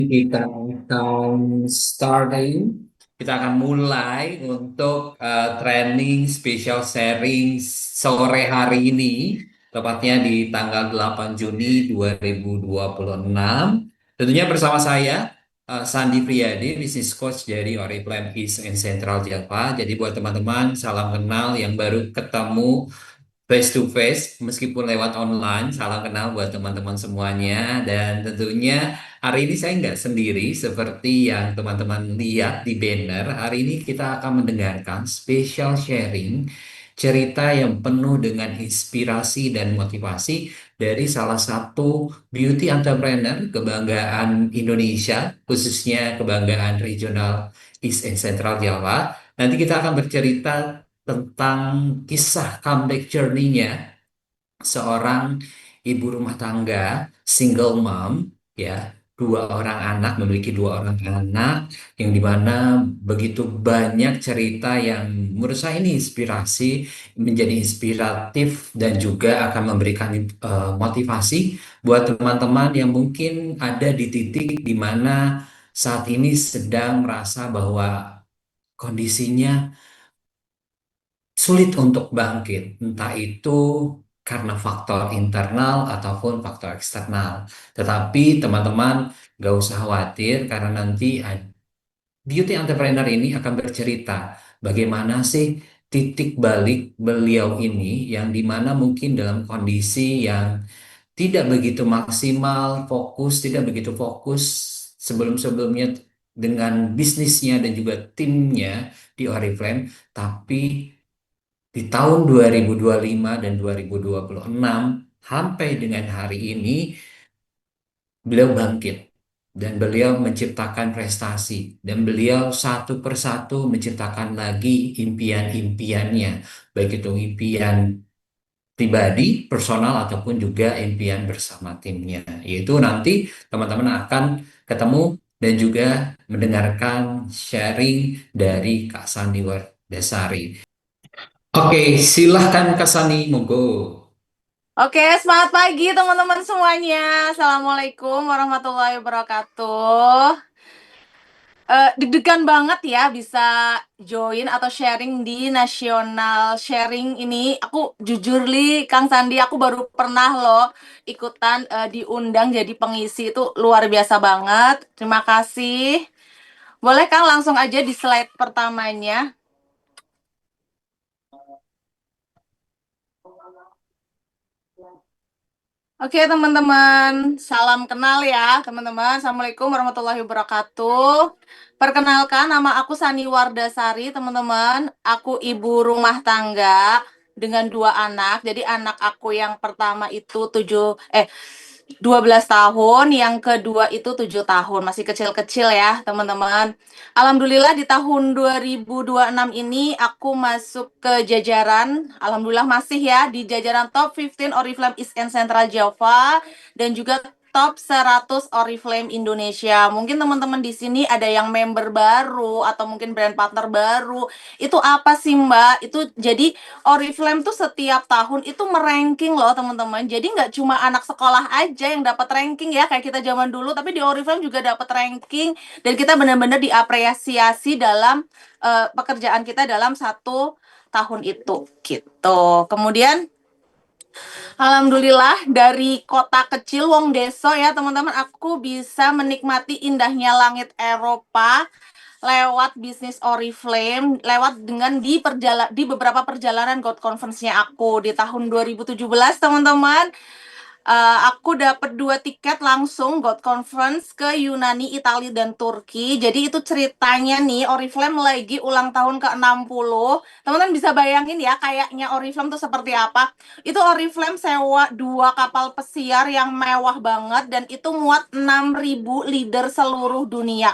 Kita akan starting, kita akan mulai untuk training special sharing sore hari ini, tepatnya di tanggal 8 Juni 2026. Tentunya bersama saya, Sandi Priadi, Business Coach dari Oriflame East and Central Java. Jadi buat teman-teman, salam kenal yang baru ketemu face to face meskipun lewat online. Salam kenal buat teman-teman semuanya, dan tentunya hari ini saya nggak sendiri seperti yang teman-teman lihat di banner. Hari ini kita akan mendengarkan special sharing cerita yang penuh dengan inspirasi dan motivasi dari salah satu beauty entrepreneur kebanggaan Indonesia, khususnya kebanggaan regional East and Central Jawa. Nanti kita akan bercerita tentang kisah comeback journey-nya seorang ibu rumah tangga, single mom, ya, memiliki dua orang anak, yang dimana begitu banyak cerita yang menurut saya ini inspirasi, menjadi inspiratif dan juga akan memberikan motivasi buat teman-teman yang mungkin ada di titik di mana saat ini sedang merasa bahwa kondisinya sulit untuk bangkit, entah itu karena faktor internal ataupun faktor eksternal. Tetapi teman-teman gak usah khawatir, karena nanti beauty entrepreneur ini akan bercerita bagaimana sih titik balik beliau ini, yang dimana mungkin dalam kondisi yang tidak begitu maksimal fokus, tidak begitu fokus sebelum-sebelumnya dengan bisnisnya dan juga timnya di Oriflame, tapi di tahun 2025 dan 2026 sampai dengan hari ini beliau bangkit dan beliau menciptakan prestasi, dan beliau satu persatu menciptakan lagi impian-impiannya, baik itu impian pribadi, personal, ataupun juga impian bersama timnya. Yaitu nanti teman-teman akan ketemu dan juga mendengarkan sharing dari Kak Sandiwar Dasari. Oke, silahkan Kak Sani, monggo. Oke, semangat pagi teman-teman semuanya. Assalamualaikum warahmatullahi wabarakatuh. Deg-degan banget ya bisa join atau sharing di nasional sharing ini. Aku jujur li, Kang Sandi, aku baru pernah loh ikutan diundang jadi pengisi, itu luar biasa banget. Terima kasih. Boleh Kang langsung aja di slide pertamanya. Oke teman-teman, salam kenal ya teman-teman. Assalamualaikum warahmatullahi wabarakatuh. Perkenalkan, nama aku Sani Wardasari teman-teman. Aku ibu rumah tangga dengan dua anak. Jadi anak aku yang pertama itu 12 tahun, yang kedua itu 7 tahun. Masih kecil-kecil ya teman-teman. Alhamdulillah di tahun 2026 ini aku masuk ke jajaran, alhamdulillah masih ya, di jajaran top 15 Oriflame East and Central Java, dan juga top 100 Oriflame Indonesia. Mungkin teman-teman di sini ada yang member baru atau mungkin brand partner baru. Itu apa sih Mbak? Itu jadi Oriflame tuh setiap tahun itu meranking loh teman-teman. Jadi nggak cuma anak sekolah aja yang dapat ranking ya kayak kita zaman dulu, tapi di Oriflame juga dapat ranking, dan kita benar-benar diapresiasi dalam pekerjaan kita dalam satu tahun itu gitu. Kemudian alhamdulillah dari kota kecil Wong Deso ya teman-teman, aku bisa menikmati indahnya langit Eropa lewat bisnis Oriflame, lewat dengan di beberapa perjalanan God Conference-nya aku di tahun 2017 teman-teman. Aku dapat 2 tiket langsung God Conference ke Yunani, Italia, dan Turki. Jadi itu ceritanya nih, Oriflame lagi ulang tahun ke-60. Teman-teman bisa bayangin ya, kayaknya Oriflame tuh seperti apa. Itu Oriflame sewa 2 kapal pesiar yang mewah banget, dan itu muat 6.000 leader seluruh dunia.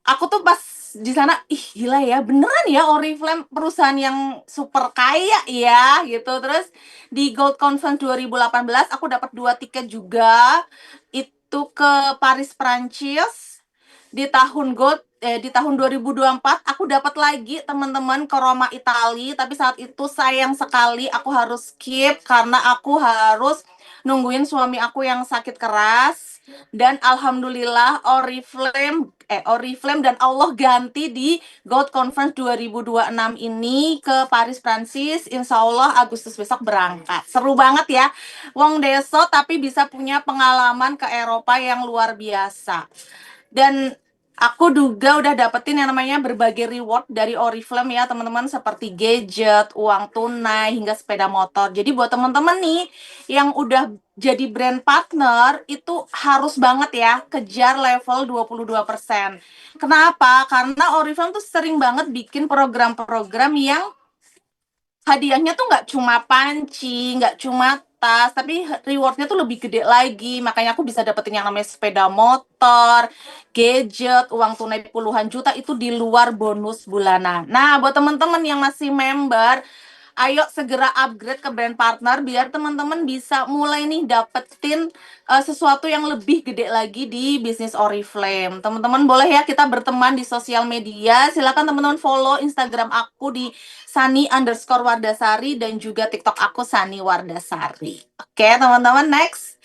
Aku tuh pas di sana, ih gila ya, beneran ya Oriflame perusahaan yang super kaya ya gitu. Terus di Gold Conference 2018 aku dapat 2 tiket juga, itu ke Paris Prancis. Di tahun 2024 aku dapat lagi teman-teman ke Roma Italia, tapi saat itu sayang sekali aku harus skip karena aku harus nungguin suami aku yang sakit keras. Dan alhamdulillah Oriflame dan Allah ganti di Gold Conference 2026 ini ke Paris, Prancis. Insya Allah Agustus besok berangkat. Seru banget ya. Wong Deso tapi bisa punya pengalaman ke Eropa yang luar biasa. Dan aku juga udah dapetin yang namanya berbagai reward dari Oriflame ya teman-teman, seperti gadget, uang tunai, hingga sepeda motor. Jadi buat teman-teman nih yang udah jadi brand partner itu harus banget ya kejar level 22%. Kenapa? Karena Oriflame tuh sering banget bikin program-program yang hadiahnya tuh nggak cuma panci, nggak cuma tas, tapi rewardnya tuh lebih gede lagi. Makanya aku bisa dapetin yang namanya sepeda motor, gadget, uang tunai puluhan juta itu di luar bonus bulanan. Nah, buat teman-teman yang masih member, ayo segera upgrade ke brand partner biar teman-teman bisa mulai nih dapetin sesuatu yang lebih gede lagi di bisnis Oriflame. Teman-teman boleh ya kita berteman di sosial media. Silakan teman-teman follow Instagram aku di Sani_Wardasari dan juga TikTok aku Sani Wardasari. Oke, teman-teman, next.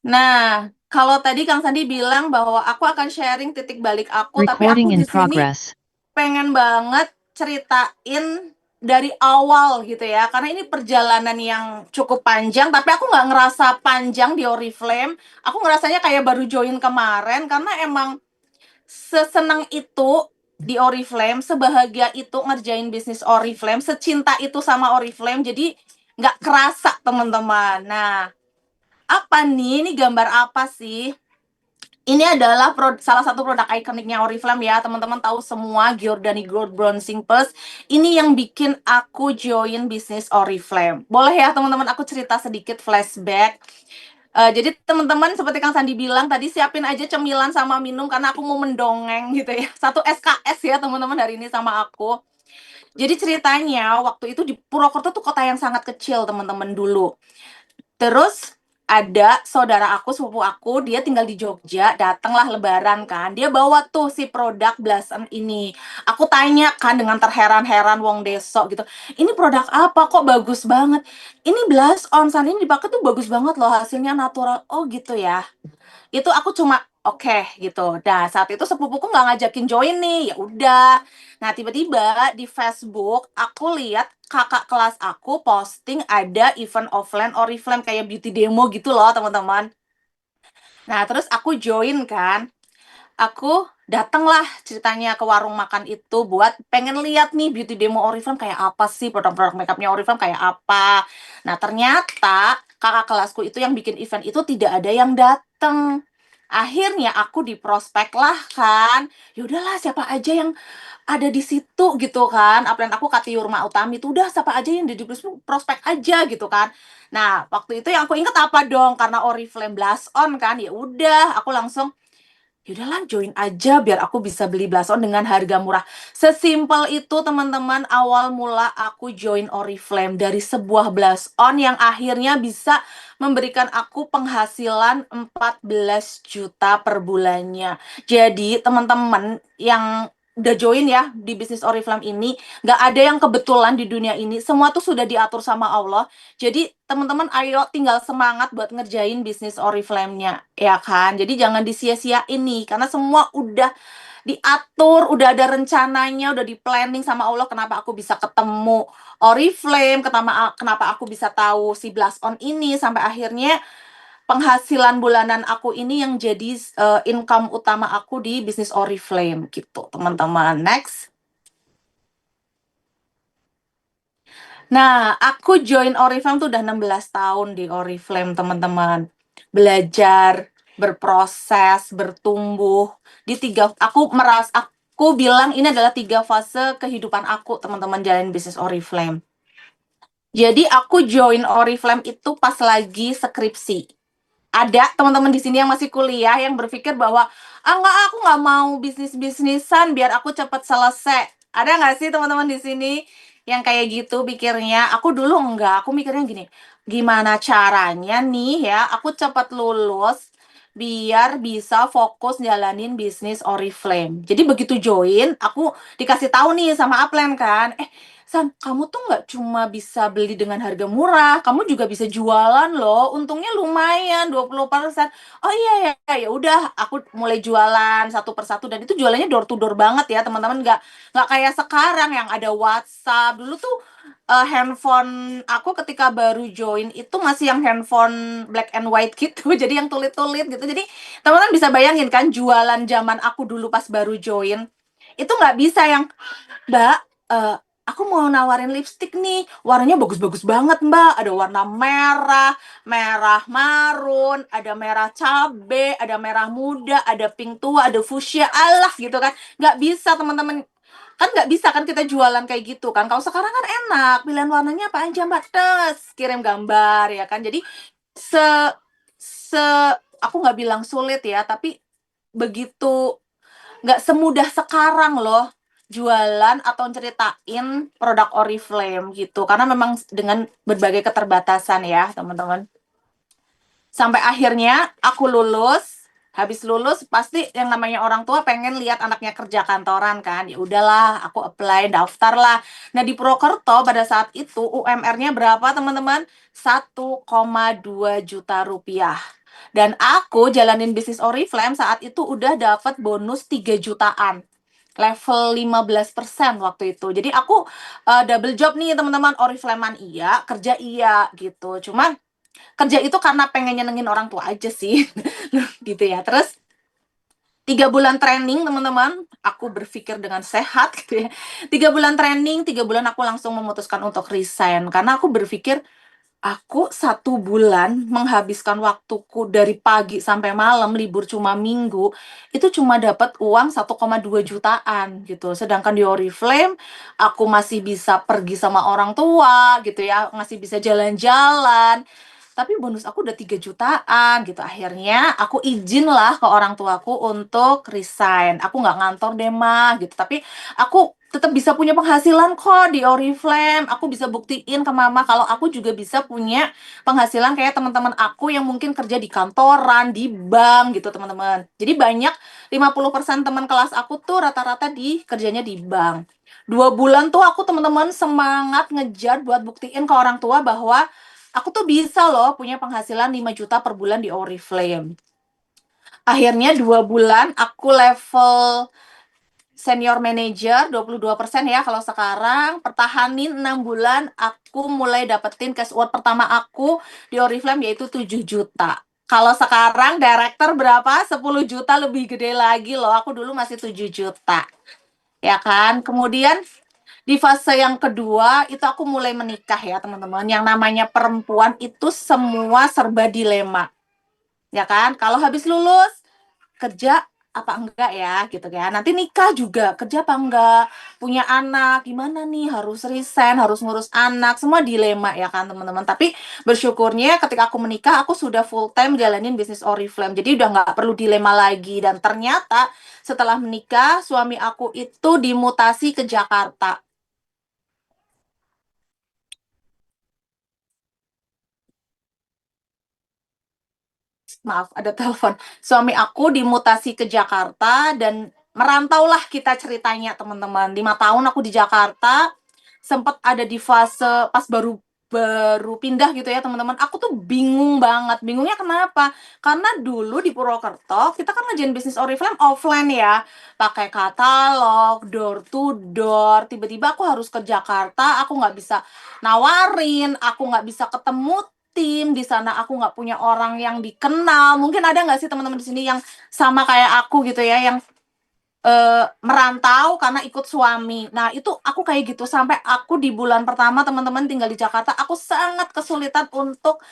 Nah, kalau tadi Kang Sandi bilang bahwa aku akan sharing titik balik aku, tapi aku Recording in di sini progress. pengen banget ceritain dari awal gitu ya, karena ini perjalanan yang cukup panjang, tapi aku nggak ngerasa panjang di Oriflame. Aku ngerasanya kayak baru join kemarin, karena emang sesenang itu di Oriflame, sebahagia itu ngerjain bisnis Oriflame, secinta itu sama Oriflame, jadi nggak kerasa teman-teman. Nah, apa nih? Ini gambar apa sih? Ini adalah salah satu produk ikoniknya Oriflame ya, teman-teman tahu semua, Giordani Gold Bronzing Plus. Ini yang bikin aku join bisnis Oriflame. Boleh ya teman-teman aku cerita sedikit flashback. Jadi teman-teman seperti Kang Sandi bilang tadi, siapin aja cemilan sama minum karena aku mau mendongeng gitu ya. Satu SKS ya teman-teman hari ini sama aku. Jadi ceritanya waktu itu di Purwokerto tuh kota yang sangat kecil teman-teman dulu. Terus ada saudara aku, sepupu aku, dia tinggal di Jogja, datanglah lebaran kan. Dia bawa tuh si produk Blossom ini. Aku tanya kan dengan terheran-heran wong deso gitu. Ini produk apa kok bagus banget? Ini blush on sun ini dipakai tuh bagus banget loh, hasilnya natural. Oh gitu ya. Itu aku cuma oke gitu. Nah, saat itu sepupuku nggak ngajakin join nih, ya udah. Nah, tiba-tiba di Facebook aku lihat kakak kelas aku posting ada event offline Oriflame kayak beauty demo gitu loh, teman-teman. Nah, terus aku join kan. Aku datanglah ceritanya ke warung makan itu buat pengen lihat nih beauty demo Oriflame kayak apa sih, produk-produk makeupnya Oriflame kayak apa. Nah, ternyata kakak kelasku itu yang bikin event itu tidak ada yang datang. Akhirnya aku diprospek lah kan. Ya udahlah siapa aja yang ada di situ gitu kan. Upline aku Kati Yurma Utami itu udah siapa aja yang di prospek aja gitu kan. Nah, waktu itu yang aku inget apa dong, karena Oriflame Blast On kan. Ya udah, aku langsung yaudahlah join aja biar aku bisa beli blush on dengan harga murah. Sesimpel itu teman-teman, awal mula aku join Oriflame dari sebuah blush on yang akhirnya bisa memberikan aku penghasilan 14 juta per bulannya. Jadi teman-teman yang udah join ya di bisnis Oriflame ini, nggak ada yang kebetulan di dunia ini, semua tuh sudah diatur sama Allah. Jadi teman-teman ayo tinggal semangat buat ngerjain bisnis Oriflame-nya, ya kan? Jadi jangan disia-siain nih, karena semua udah diatur, udah ada rencananya, udah di planning sama Allah. Kenapa aku bisa ketemu Oriflame, kenapa aku bisa tahu si Blast On ini, sampai akhirnya penghasilan bulanan aku ini yang jadi income utama aku di bisnis Oriflame gitu, teman-teman. Next. Nah, aku join Oriflame tuh udah 16 tahun di Oriflame, teman-teman. Belajar, berproses, bertumbuh. Aku bilang ini adalah 3 fase kehidupan aku, teman-teman, jalanin bisnis Oriflame. Jadi aku join Oriflame itu pas lagi skripsi. Ada teman-teman di sini yang masih kuliah yang berpikir bahwa enggak, aku nggak mau bisnis-bisnisan biar aku cepet selesai. Ada nggak sih teman-teman di sini yang kayak gitu pikirnya? Aku dulu enggak, aku mikirnya gini, gimana caranya nih ya aku cepet lulus biar bisa fokus jalanin bisnis Oriflame. Jadi begitu join, aku dikasih tahu nih sama upline kan, San, kamu tuh nggak cuma bisa beli dengan harga murah, kamu juga bisa jualan loh, untungnya lumayan 20%. Oh iya ya, ya udah, aku mulai jualan satu persatu dan itu jualannya door to door banget ya teman-teman, nggak kayak sekarang yang ada WhatsApp. Dulu tuh handphone aku ketika baru join itu masih yang handphone black and white gitu, jadi yang tulit-tulit gitu. Jadi teman-teman bisa bayangin kan jualan zaman aku dulu pas baru join itu nggak bisa yang Mbak, aku mau nawarin lipstick nih, warnanya bagus-bagus banget Mbak, ada warna merah, merah marun, ada merah cabe, ada merah muda, ada pink tua, ada fuchsia, alah gitu kan. Nggak bisa teman-teman, kan nggak bisa kan kita jualan kayak gitu kan. Kalau sekarang kan enak, pilihan warnanya apa aja Mbak, tes, kirim gambar ya kan. Jadi se se aku nggak bilang sulit ya, tapi begitu nggak semudah sekarang loh jualan atau ceritain produk Oriflame gitu karena memang dengan berbagai keterbatasan ya teman-teman. Sampai akhirnya aku lulus. Habis lulus pasti yang namanya orang tua pengen lihat anaknya kerja kantoran kan. Ya udahlah, aku apply, daftar lah. Nah, di Purwokerto pada saat itu UMR-nya berapa, teman-teman? 1,2 juta rupiah. Dan aku jalanin bisnis Oriflame saat itu udah dapat bonus 3 jutaan. Level 15% waktu itu. Jadi aku double job nih, teman-teman. Oriflame-an iya, kerja iya gitu. Cuman kerja itu karena pengen nyenengin orang tua aja sih gitu ya. Terus 3 bulan training teman-teman, aku berpikir dengan sehat gitu ya. 3 bulan training, 3 bulan aku langsung memutuskan untuk resign karena aku berpikir aku 1 bulan menghabiskan waktuku dari pagi sampai malam, libur cuma minggu, itu cuma dapat uang 1,2 jutaan gitu. Sedangkan di Oriflame, aku masih bisa pergi sama orang tua gitu ya, masih bisa jalan-jalan. Tapi bonus aku udah 3 jutaan gitu. Akhirnya aku izin lah ke orang tuaku untuk resign. Aku nggak ngantor deh mah gitu. Tapi aku tetap bisa punya penghasilan kok di Oriflame. Aku bisa buktiin ke mama kalau aku juga bisa punya penghasilan kayak teman-teman aku yang mungkin kerja di kantoran, di bank gitu teman-teman. Jadi banyak 50% teman kelas aku tuh rata-rata di kerjanya di bank. 2 bulan tuh aku teman-teman semangat ngejar buat buktiin ke orang tua bahwa aku tuh bisa loh punya penghasilan 5 juta per bulan di Oriflame. Akhirnya 2 bulan aku level senior manager 22% ya kalau sekarang. Pertahanin 6 bulan aku mulai dapetin cash award pertama aku di Oriflame yaitu 7 juta. Kalau sekarang director berapa? 10 juta lebih gede lagi loh. Aku dulu masih 7 juta. Ya kan? Kemudian di fase yang kedua itu aku mulai menikah ya teman-teman. Yang namanya perempuan itu semua serba dilema. Ya kan? Kalau habis lulus kerja apa enggak ya gitu kan. Nanti nikah juga kerja apa enggak, punya anak gimana nih, harus resign, harus ngurus anak, semua dilema ya kan teman-teman. Tapi bersyukurnya ketika aku menikah aku sudah full time jalanin bisnis Oriflame. Jadi udah nggak perlu dilema lagi dan ternyata setelah menikah suami aku itu dimutasi ke Jakarta. Maaf, ada telepon. Suami aku dimutasi ke Jakarta dan merantaulah kita ceritanya, teman-teman. 5 tahun aku di Jakarta, sempat ada di fase pas baru baru pindah gitu ya teman-teman. Aku tuh bingung banget. Bingungnya kenapa? Karena dulu di Purwokerto kita kan ngerjain bisnis Oriflame offline ya, pakai katalog, door to door. Tiba-tiba aku harus ke Jakarta, aku nggak bisa nawarin, aku nggak bisa ketemu tim di sana, aku nggak punya orang yang dikenal. Mungkin ada nggak sih teman-teman di sini yang sama kayak aku gitu ya, yang merantau karena ikut suami. Nah, itu aku kayak gitu sampai aku di bulan pertama teman-teman tinggal di Jakarta, aku sangat kesulitan untuk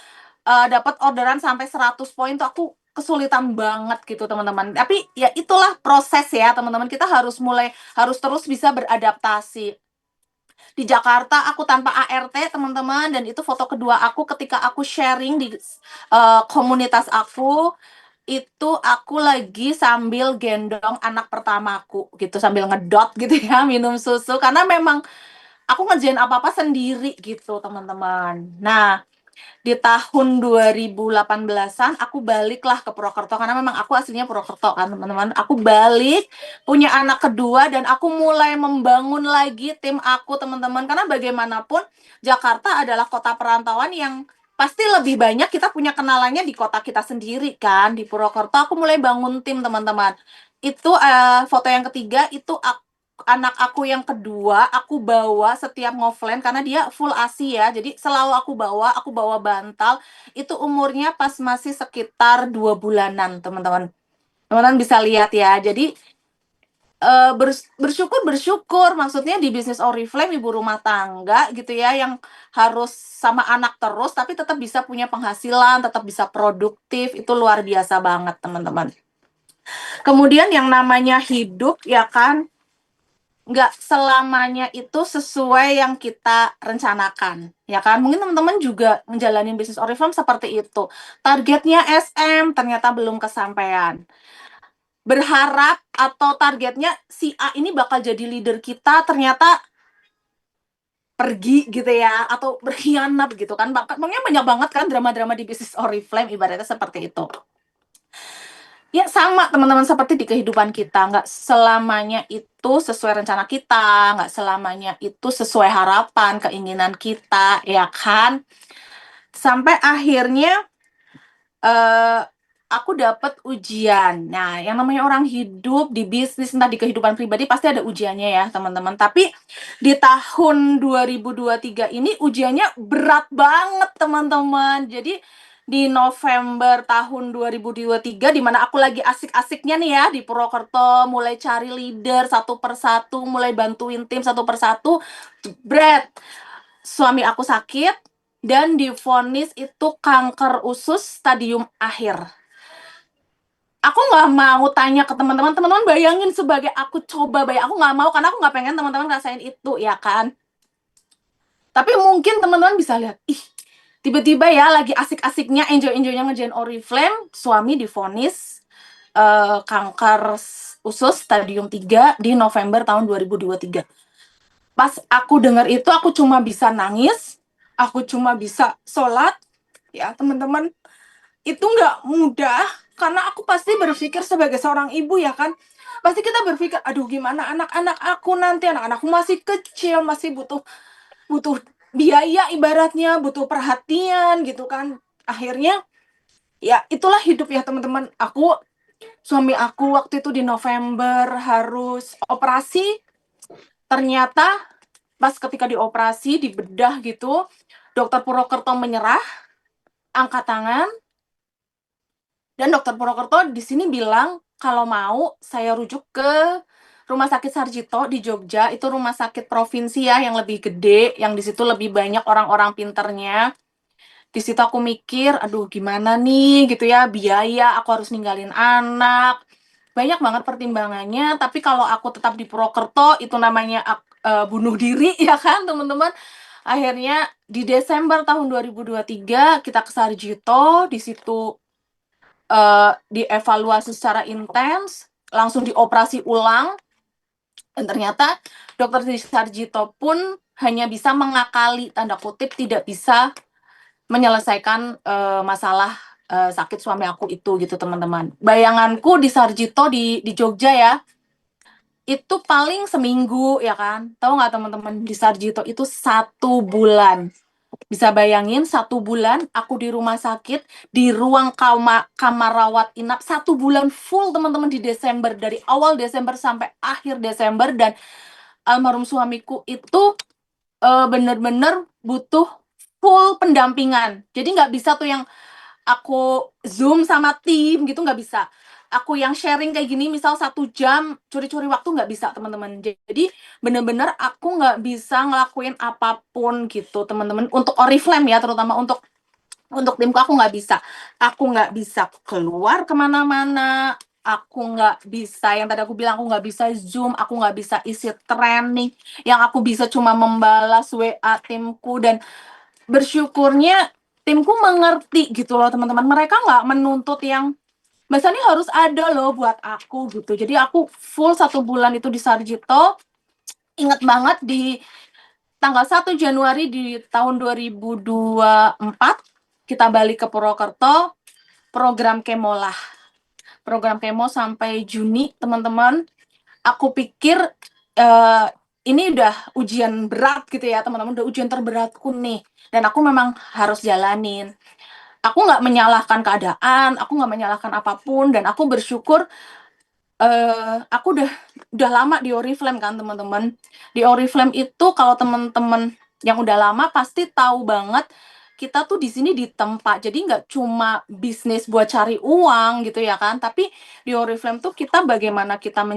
dapat orderan sampai 100 poin tuh aku kesulitan banget gitu teman-teman. Tapi ya itulah proses ya teman-teman. Kita harus terus bisa beradaptasi. Di Jakarta aku tanpa ART teman-teman, dan itu foto kedua aku ketika aku sharing di komunitas aku. Itu aku lagi sambil gendong anak pertamaku gitu, sambil ngedot gitu ya, minum susu karena memang aku ngerjain apa-apa sendiri gitu teman-teman. Nah, Di tahun 2018-an aku baliklah ke Purwokerto karena memang aku aslinya Purwokerto kan teman-teman. Aku balik punya anak kedua dan aku mulai membangun lagi tim aku teman-teman, karena bagaimanapun Jakarta adalah kota perantauan yang pasti lebih banyak kita punya kenalannya di kota kita sendiri kan. Di Purwokerto aku mulai bangun tim teman-teman. Itu foto yang ketiga itu anak aku yang kedua aku bawa setiap ngoflan karena dia full ASI ya, jadi selalu aku bawa bantal. Itu umurnya pas masih sekitar 2 bulanan teman-teman bisa lihat ya. Jadi bersyukur maksudnya di bisnis Oriflame ibu rumah tangga gitu ya, yang harus sama anak terus tapi tetap bisa punya penghasilan, tetap bisa produktif, itu luar biasa banget teman-teman. Kemudian yang namanya hidup ya kan, nggak selamanya itu sesuai yang kita rencanakan, ya kan? Mungkin teman-teman juga menjalani bisnis Oriflame seperti itu. Targetnya SM, ternyata belum kesampaian. Berharap atau targetnya si A ini bakal jadi leader kita, ternyata pergi gitu ya, atau berkhianat gitu kan. Makanya banyak banget kan drama-drama di bisnis Oriflame, ibaratnya seperti itu. Ya sama teman-teman, seperti di kehidupan kita, nggak selamanya itu sesuai rencana kita, nggak selamanya itu sesuai harapan, keinginan kita, ya kan? Sampai akhirnya aku dapat ujian. Nah, yang namanya orang hidup di bisnis, entah di kehidupan pribadi, pasti ada ujiannya ya teman-teman. Tapi di tahun 2023 ini ujiannya berat banget teman-teman. Jadi di November tahun 2023, di mana aku lagi asik-asiknya nih ya di Purwokerto, mulai cari leader satu persatu, mulai bantuin tim satu persatu, jebret, suami aku sakit dan divonis itu kanker usus stadium akhir. Aku nggak mau tanya ke teman-teman, teman-teman bayangin sebagai aku coba bayang, aku nggak mau karena aku nggak pengen teman-teman ngerasain itu ya kan. Tapi mungkin teman-teman bisa lihat, ih tiba-tiba ya lagi asik-asiknya, enjoy-enjoynya ngerjain Oriflame, suami divonis kanker usus stadium 3 di November tahun 2023. Pas aku dengar itu, aku cuma bisa nangis, aku cuma bisa sholat, ya teman-teman. Itu nggak mudah, karena aku pasti berpikir sebagai seorang ibu ya kan, pasti kita berpikir, aduh gimana anak-anak aku nanti, anak-anakku masih kecil, masih butuh biaya ibaratnya, butuh perhatian gitu kan. Akhirnya ya itulah hidup ya teman-teman. Suami aku waktu itu di November harus operasi. Ternyata pas ketika dioperasi, dibedah gitu, dokter Purwokerto menyerah, angkat tangan, dan dokter Purwokerto di sini bilang kalau mau saya rujuk ke Rumah Sakit Sarjito di Jogja. Itu rumah sakit provinsi ya, yang lebih gede, yang di situ lebih banyak orang-orang pinternya. Di situ aku mikir, aduh gimana nih gitu ya, biaya, aku harus ninggalin anak, banyak banget pertimbangannya. Tapi kalau aku tetap di Purwokerto, itu namanya bunuh diri ya kan teman-teman. Akhirnya di Desember tahun 2023 kita ke Sarjito, di situ dievaluasi secara intens, langsung dioperasi ulang, dan ternyata dokter di Sarjito pun hanya bisa mengakali, tanda kutip, tidak bisa menyelesaikan masalah sakit suami aku itu gitu teman-teman. Bayanganku di Sarjito di Jogja ya, itu paling seminggu ya kan. Tahu nggak teman-teman, di Sarjito itu 1 bulan. Bisa bayangin 1 bulan aku di rumah sakit, di ruang kamar rawat inap 1 bulan full teman-teman, di Desember, dari awal Desember sampai akhir Desember. Dan almarhum suamiku itu bener-bener butuh full pendampingan. Jadi nggak bisa tuh yang aku Zoom sama tim gitu, nggak bisa. Aku yang sharing kayak gini, misal 1 jam, curi-curi waktu, nggak bisa teman-teman. Jadi bener-bener aku nggak bisa ngelakuin apapun gitu teman-teman. Untuk Oriflame ya, terutama untuk timku, aku nggak bisa. Aku nggak bisa keluar kemana-mana. Aku nggak bisa, yang tadi aku bilang, aku nggak bisa Zoom, aku nggak bisa isi training. Yang aku bisa cuma membalas WA timku, dan bersyukurnya timku mengerti gitu loh teman-teman. Mereka nggak menuntut yang Mbak Sani harus ada loh buat aku gitu. Jadi aku full 1 bulan itu di Sarjito. Ingat banget di tanggal 1 Januari di tahun 2024, kita balik ke Purwokerto, program kemo lah. Program kemo sampai Juni, teman-teman. Aku pikir ini udah ujian berat gitu ya, teman-teman. Udah ujian terberatku nih. Dan aku memang harus jalanin. Aku nggak menyalahkan keadaan, aku nggak menyalahkan apapun, dan aku bersyukur aku udah lama di Oriflame kan, teman-teman. Di Oriflame itu kalau teman-teman yang udah lama pasti tahu banget kita tuh di sini ditempa. Jadi nggak cuma bisnis buat cari uang gitu ya kan, tapi di Oriflame tuh kita bagaimana kita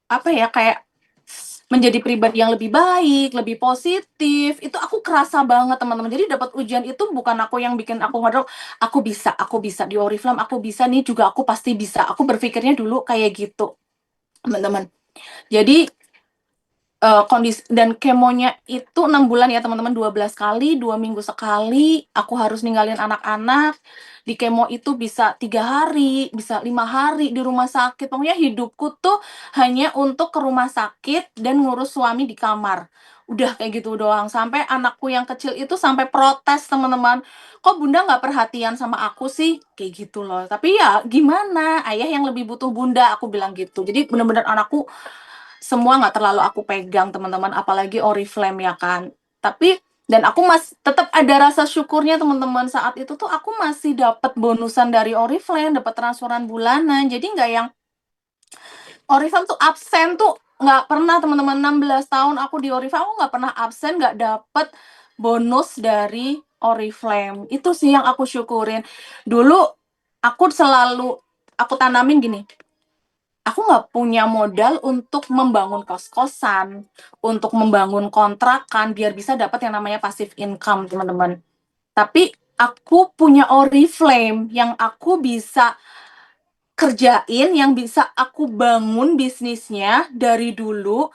apa ya, kayak menjadi pribadi yang lebih baik, lebih positif. Itu aku kerasa banget, teman-teman. Jadi dapat ujian itu bukan aku yang bikin aku ngadok, aku bisa di Oriflame, aku bisa nih juga, aku pasti bisa. Aku berpikirnya dulu kayak gitu, teman-teman. Jadi kondisi dan kemonya itu 6 bulan ya, teman-teman, 12 kali, 2 minggu sekali. Aku harus ninggalin anak-anak. Di kemo itu bisa 3 hari, bisa 5 hari di rumah sakit. Pokoknya hidupku tuh hanya untuk ke rumah sakit dan ngurus suami di kamar. Udah kayak gitu doang. Sampai anakku yang kecil itu sampai protes, teman-teman. Kok bunda nggak perhatian sama aku sih? Kayak gitu loh. Tapi ya gimana? Ayah yang lebih butuh bunda, aku bilang gitu. Jadi bener-bener anakku semua nggak terlalu aku pegang, teman-teman, apalagi Oriflame ya kan. Tapi dan aku tetap ada rasa syukurnya, teman-teman. Saat itu tuh aku masih dapat bonusan dari Oriflame, dapat transferan bulanan. Jadi nggak yang Oriflame tuh absen tuh nggak pernah, teman-teman. 16 tahun aku di Oriflame, aku nggak pernah absen, nggak dapat bonus dari Oriflame. Itu sih yang aku syukurin. Dulu aku tanamin gini, aku nggak punya modal untuk membangun kos-kosan, untuk membangun kontrakan, biar bisa dapat yang namanya passive income, teman-teman. Tapi aku punya Oriflame yang aku bisa kerjain, yang bisa aku bangun bisnisnya dari dulu.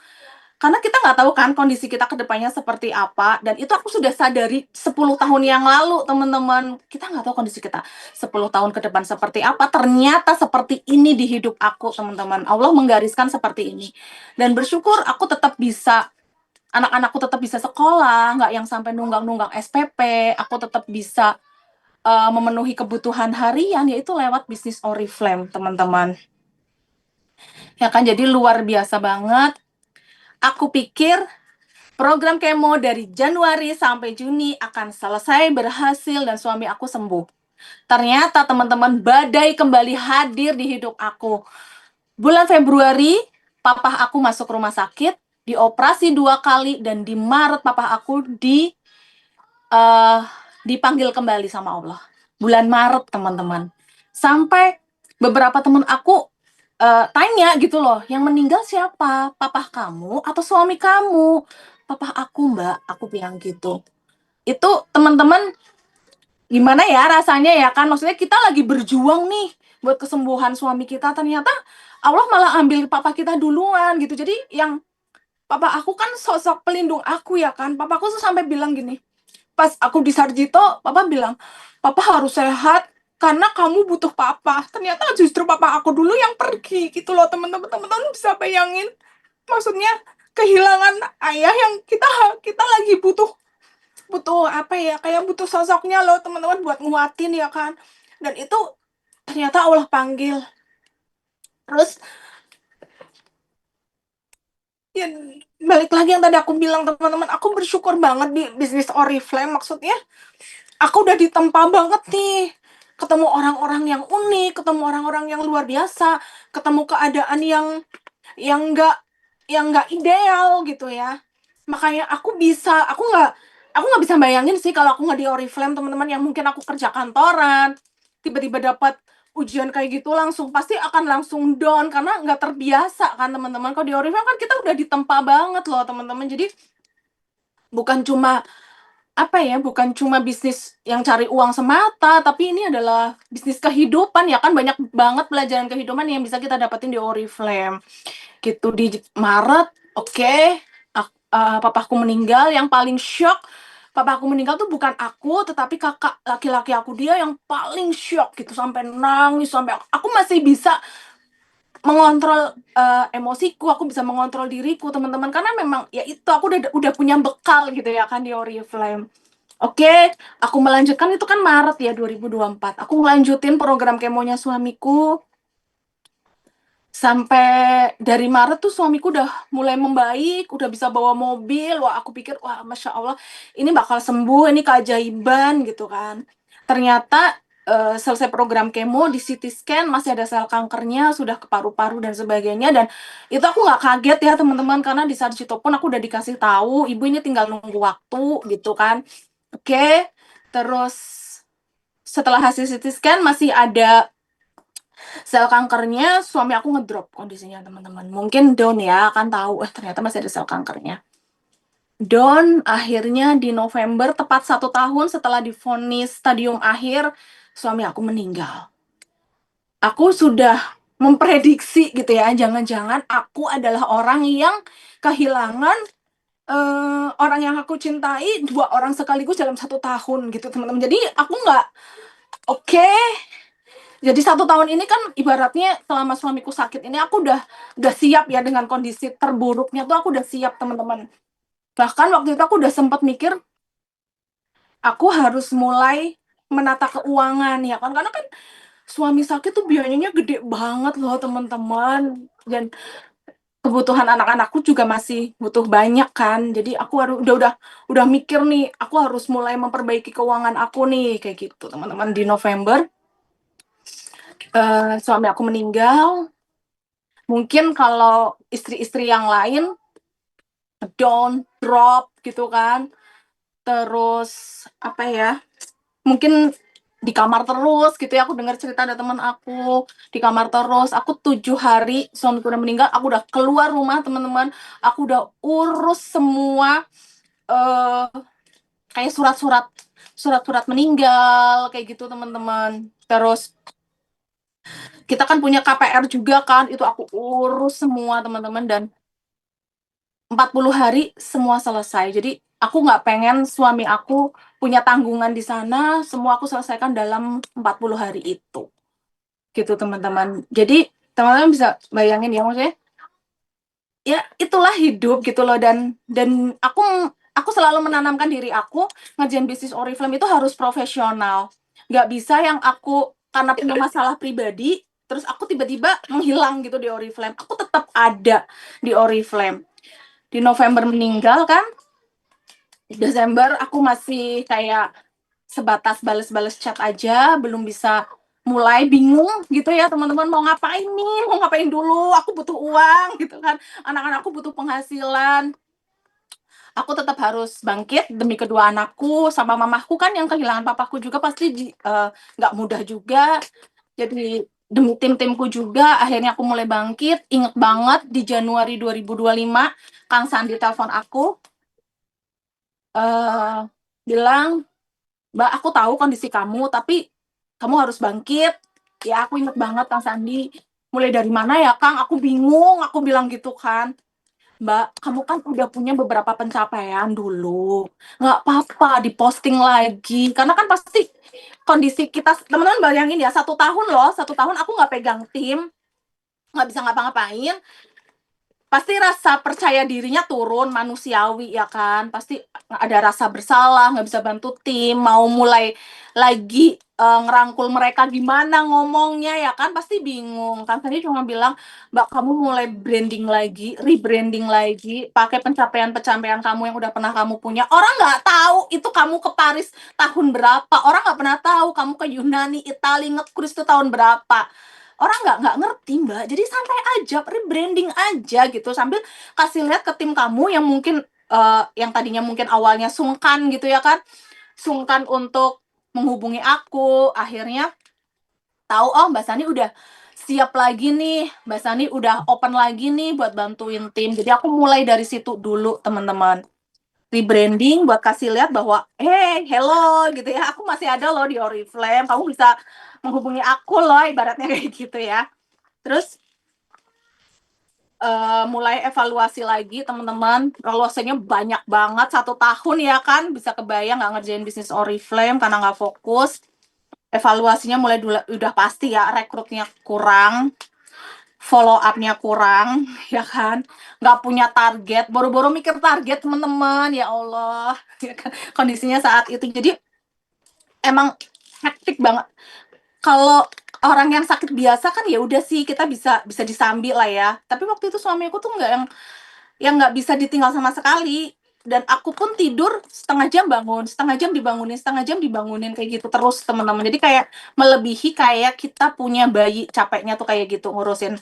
Karena kita nggak tahu kan kondisi kita ke depannya seperti apa, dan itu aku sudah sadari 10 tahun yang lalu, teman-teman. Kita nggak tahu kondisi kita 10 tahun ke depan seperti apa, ternyata seperti ini di hidup aku, teman-teman. Allah menggariskan seperti ini. Dan bersyukur aku tetap bisa, anak-anakku tetap bisa sekolah, nggak yang sampai nunggang-nunggang SPP, aku tetap bisa memenuhi kebutuhan harian, yaitu lewat bisnis Oriflame, teman-teman. Ya kan, jadi luar biasa banget. Aku pikir program kemo dari Januari sampai Juni akan selesai berhasil dan suami aku sembuh. Ternyata, teman-teman, badai kembali hadir di hidup aku. Bulan Februari, papa aku masuk rumah sakit, dioperasi 2 kali, dan di Maret papa aku dipanggil kembali sama Allah. Bulan Maret, teman-teman. Sampai beberapa teman aku tanya gitu loh, yang meninggal siapa? Papa kamu atau suami kamu? Papa aku, Mbak, aku bilang gitu. Itu, teman-teman, gimana ya rasanya ya kan? Maksudnya kita lagi berjuang nih buat kesembuhan suami kita, ternyata Allah malah ambil papa kita duluan gitu. Jadi yang papa aku kan sosok pelindung aku ya kan. Papa aku tuh sampai bilang gini, pas aku di Sarjito, papa bilang, papa harus sehat karena kamu butuh papa. Ternyata justru papa aku dulu yang pergi gitu loh, teman-teman. Teman-teman bisa bayangin, maksudnya kehilangan ayah yang kita lagi butuh butuh apa ya, kayak butuh sosoknya loh, teman-teman, buat nguatin ya kan. Dan itu ternyata Allah panggil. Terus ya balik lagi yang tadi aku bilang, teman-teman, aku bersyukur banget di bisnis Oriflame. Maksudnya aku udah ditempa banget nih, ketemu orang-orang yang unik, ketemu orang-orang yang luar biasa, ketemu keadaan yang nggak ideal gitu ya. Makanya aku nggak bisa bayangin sih kalau aku nggak di Oriflame, teman-teman, yang mungkin aku kerja kantoran, tiba-tiba dapat ujian kayak gitu, pasti akan langsung down karena nggak terbiasa kan, teman-teman. Kalau di Oriflame kan kita udah ditempa banget loh, teman-teman. Jadi bukan cuma bukan cuma bisnis yang cari uang semata, tapi ini adalah bisnis kehidupan ya kan. Banyak banget pelajaran kehidupan yang bisa kita dapetin di Oriflame. Gitu di Maret, oke, papaku meninggal. Yang paling shock, papaku meninggal tuh bukan aku, tetapi kakak laki-laki aku, dia yang paling shock gitu, sampai nangis, sampai aku masih bisa mengontrol emosiku, aku bisa mengontrol diriku, teman-teman, karena memang ya itu, aku udah punya bekal gitu ya kan di Oriflame. Oke, aku melanjutkan itu kan Maret ya 2024. Aku melanjutin program kemonya suamiku. Sampai dari Maret tuh suamiku udah mulai membaik, udah bisa bawa mobil. Wah, aku pikir, wah, Masya Allah, ini bakal sembuh, ini keajaiban gitu kan. Ternyata selesai program kemo di CT scan masih ada sel kankernya, sudah ke paru-paru dan sebagainya. Dan itu aku nggak kaget ya teman-teman, karena di saat itu pun aku udah dikasih tahu, ibu ini tinggal nunggu waktu gitu kan. Oke, terus setelah hasil CT scan masih ada sel kankernya, suami aku ngedrop kondisinya teman-teman. Mungkin down ya, kan tahu, ternyata masih ada sel kankernya. Down, akhirnya di November, tepat 1 tahun setelah divonis stadium akhir, suami aku meninggal. Aku sudah memprediksi gitu ya, jangan-jangan aku adalah orang yang kehilangan orang yang aku cintai, 2 orang sekaligus dalam 1 tahun gitu teman-teman. Jadi aku nggak, oke, jadi 1 tahun ini kan ibaratnya selama suamiku sakit ini aku udah siap ya dengan kondisi terburuknya tuh aku udah siap teman-teman. Bahkan waktu itu aku udah sempat mikir aku harus mulai menata keuangan ya kan, karena kan suami sakit tuh biayanya gede banget loh teman-teman, dan kebutuhan anak-anakku juga masih butuh banyak kan. Jadi aku harus udah mikir nih, aku harus mulai memperbaiki keuangan aku nih kayak gitu teman-teman. Di November suami aku meninggal. Mungkin kalau istri-istri yang lain down, drop gitu kan. Terus apa ya? Mungkin di kamar terus gitu ya. Aku dengar cerita ada teman aku di kamar terus. Aku 7 hari suamiku udah meninggal. Aku udah keluar rumah teman-teman. Aku udah urus semua eh kayak surat-surat meninggal kayak gitu teman-teman. Terus kita kan punya KPR juga kan. Itu aku urus semua teman-teman, dan 40 hari semua selesai. Jadi aku nggak pengen suami aku punya tanggungan di sana, semua aku selesaikan dalam 40 hari itu. Gitu teman-teman. Jadi teman-teman bisa bayangin ya, maksudnya ya itulah hidup gitu loh. Dan aku selalu menanamkan diri aku, ngerjain bisnis Oriflame itu harus profesional. Nggak bisa yang aku karena punya masalah pribadi terus aku tiba-tiba menghilang gitu di Oriflame. Aku tetap ada di Oriflame. Di November meninggal kan, Desember aku masih kayak sebatas bales-bales chat aja, belum bisa, mulai bingung gitu ya teman-teman, mau ngapain nih, mau ngapain dulu, aku butuh uang gitu kan, anak-anakku butuh penghasilan. Aku tetap harus bangkit demi kedua anakku, sama mamaku kan yang kehilangan papaku juga pasti nggak mudah juga. Jadi demi tim-timku juga, akhirnya aku mulai bangkit. Ingat banget di Januari 2025, Kang Sandi telepon aku, bilang, Mbak, aku tahu kondisi kamu, tapi kamu harus bangkit. Ya, aku inget banget Kang Sandi. Mulai dari mana ya, Kang? Aku bingung, aku bilang gitu kan. Mbak, kamu kan udah punya beberapa pencapaian dulu. Nggak apa-apa, diposting lagi. Karena kan pasti kondisi kita, teman-teman bayangin ya, 1 tahun loh, 1 tahun aku nggak pegang tim, nggak bisa ngapa-ngapain. Pasti rasa percaya dirinya turun, manusiawi ya kan, pasti ada rasa bersalah, nggak bisa bantu tim, mau mulai lagi ngerangkul mereka gimana ngomongnya ya kan, pasti bingung kan. Tadi cuma bilang, Mbak, kamu mulai branding lagi, rebranding lagi, pakai pencapaian-pencapaian kamu yang udah pernah kamu punya. Orang nggak tahu itu kamu ke Paris tahun berapa, orang nggak pernah tahu kamu ke Yunani, Italia nge-cruise itu tahun berapa. Orang nggak ngerti Mbak, jadi santai aja, rebranding aja gitu, sambil kasih lihat ke tim kamu yang mungkin yang tadinya mungkin awalnya sungkan gitu ya kan, sungkan untuk menghubungi aku, akhirnya tahu, oh Mbak Sani udah siap lagi nih, Mbak Sani udah open lagi nih buat bantuin tim. Jadi aku mulai dari situ dulu teman-teman, rebranding buat kasih lihat bahwa hey, hello gitu ya, aku masih ada loh di Oriflame, kamu bisa menghubungi aku loh, ibaratnya kayak gitu ya. Terus mulai evaluasi lagi teman-teman, evaluasinya banyak banget, 1 tahun ya kan, bisa kebayang nggak ngerjain bisnis Oriflame karena nggak fokus. Evaluasinya mulai udah pasti ya, rekrutnya kurang. follow up-nya kurang, ya kan? Nggak punya target, boro-boro mikir target teman-teman, ya Allah, ya kan? Kondisinya saat itu. Jadi emang hektik banget. Kalau orang yang sakit biasa kan ya udah sih kita bisa bisa disambi lah ya. Tapi waktu itu suamiku tuh nggak yang nggak bisa ditinggal sama sekali. Dan aku pun tidur setengah jam bangun, setengah jam dibangunin, setengah jam dibangunin kayak gitu terus teman-teman. Jadi kayak melebihi kayak kita punya bayi, capeknya tuh kayak gitu ngurusin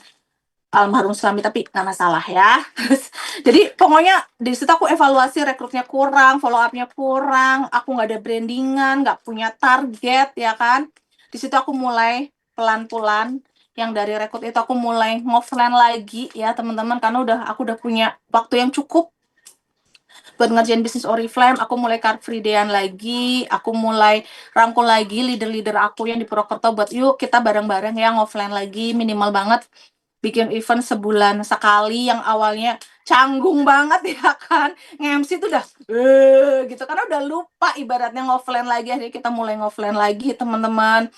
almarhum suami, tapi nggak masalah ya. Terus, jadi pokoknya di situ aku evaluasi rekrutnya kurang, follow up-nya kurang, aku nggak ada brandingan, nggak punya target ya kan. Di situ aku mulai pelan-pelan yang dari rekrut itu aku mulai ngoffline lagi ya teman-teman, karena aku udah punya waktu yang cukup buat ngerjain bisnis Oriflame. Aku mulai car free day-an lagi, aku mulai rangkul lagi leader-leader aku yang di Purwokerto buat yuk kita bareng-bareng ya offline lagi, minimal banget bikin event sebulan sekali yang awalnya canggung banget ya kan, nge-MC tuh udah gitu karena udah lupa ibaratnya offline lagi. Akhirnya kita mulai offline lagi teman-teman.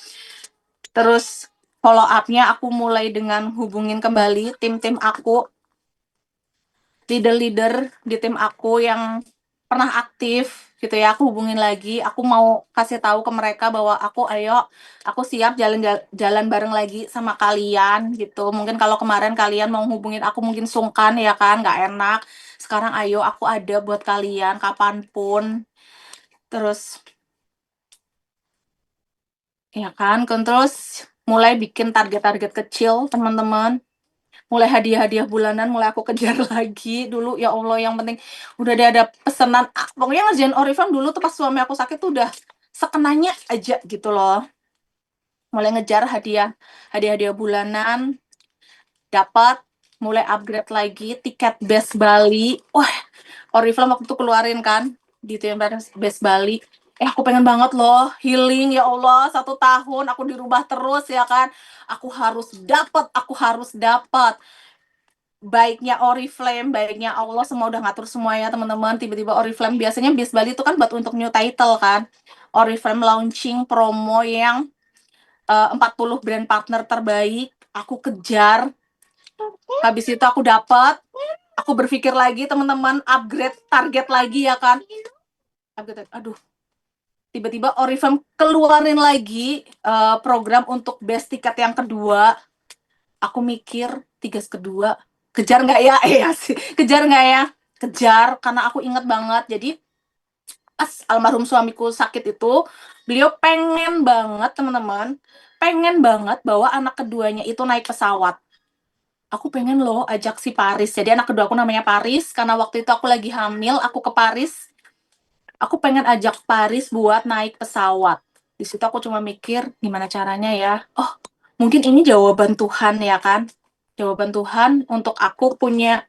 Terus follow up-nya aku mulai dengan hubungin kembali tim-tim aku, leader-leader di tim aku yang pernah aktif gitu ya, aku hubungin lagi, aku mau kasih tahu ke mereka bahwa aku siap jalan bareng lagi sama kalian gitu. Mungkin kalau kemarin kalian mau hubungin aku mungkin sungkan ya kan, nggak enak. Sekarang ayo aku ada buat kalian kapanpun. Terus ya kan, terus mulai bikin target-target kecil teman-teman, mulai hadiah-hadiah bulanan mulai aku kejar lagi. Dulu ya Allah yang penting udah ada pesanan, pokoknya ngerjain Oriflame dulu tuh pas suami aku sakit tuh udah sekenanya aja gitu loh. Mulai ngejar hadiah bulanan, dapat, mulai upgrade lagi tiket Best Bali. Wah, Oriflame waktu itu keluarin kan di tim Best Bali. Aku pengen banget loh healing, ya Allah, 1 tahun aku dirubah terus ya kan. Aku harus dapat. Baiknya Oriflame, baiknya Allah, semua udah ngatur semua ya teman-teman. Tiba-tiba Oriflame, biasanya Bis Bali itu kan buat untuk new title kan. Oriflame launching promo yang 40 brand partner terbaik. Aku kejar. Habis itu aku dapat. Aku berpikir lagi teman-teman, upgrade target lagi ya kan. Aduh, tiba-tiba Oriflame keluarin lagi program untuk best tiket yang kedua. Aku mikir, tiga kedua, kejar nggak ya? Sih, kejar nggak ya? Kejar, karena aku inget banget. Jadi pas almarhum suamiku sakit itu, beliau pengen banget teman-teman, pengen banget bawa anak keduanya itu naik pesawat. Aku pengen loh ajak si Paris. Jadi anak kedua aku namanya Paris, karena waktu itu aku lagi hamil, aku ke Paris. Aku pengen ajak Paris buat naik pesawat. Di situ aku cuma mikir, gimana caranya ya? Oh, mungkin ini jawaban Tuhan ya kan? Jawaban Tuhan untuk aku punya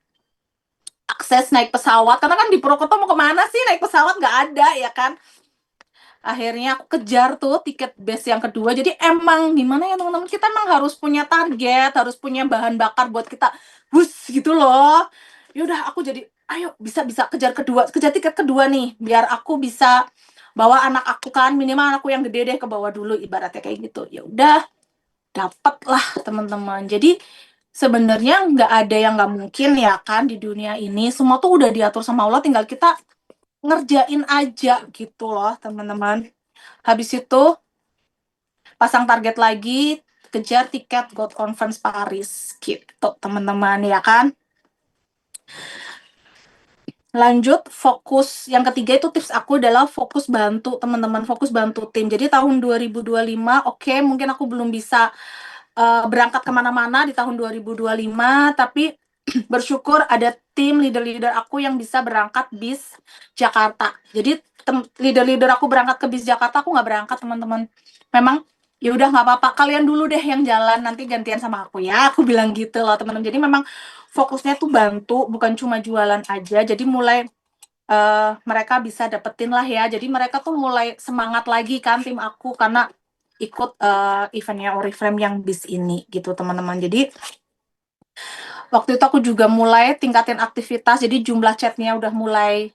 akses naik pesawat. Karena kan di Purwokerto mau kemana sih naik pesawat? Nggak ada ya kan? Akhirnya aku kejar tuh tiket base yang kedua. Jadi emang gimana ya teman-teman, kita emang harus punya target, harus punya bahan bakar buat kita bus gitu loh. Yaudah aku jadi ayo bisa kejar tiket kedua nih biar aku bisa bawa anak aku kan, minimal anakku yang gede deh ke bawah dulu ibaratnya kayak gitu. Ya udah dapet lah teman-teman. Jadi sebenarnya nggak ada yang nggak mungkin ya kan di dunia ini. Semua tuh udah diatur sama Allah, tinggal kita ngerjain aja gitu loh teman-teman. Habis itu pasang target lagi, kejar tiket God Conference Paris gitu teman-teman ya kan. Lanjut, fokus yang ketiga itu tips aku adalah fokus bantu teman-teman, fokus bantu tim. Jadi tahun 2025 oke, mungkin aku belum bisa berangkat kemana-mana di tahun 2025, tapi bersyukur ada tim leader-leader aku yang bisa berangkat bis Jakarta. Jadi leader-leader aku berangkat ke bis Jakarta, aku nggak berangkat teman-teman. Memang ya udah nggak apa-apa, kalian dulu deh yang jalan, nanti gantian sama aku ya. Aku bilang gitu loh teman-teman. Jadi memang fokusnya tuh bantu, bukan cuma jualan aja. Jadi mulai mereka bisa dapetin lah ya. Jadi mereka tuh mulai semangat lagi kan tim aku karena ikut eventnya Oriflame yang bis ini gitu teman-teman. Jadi waktu itu aku juga mulai tingkatin aktivitas, jadi jumlah chatnya udah mulai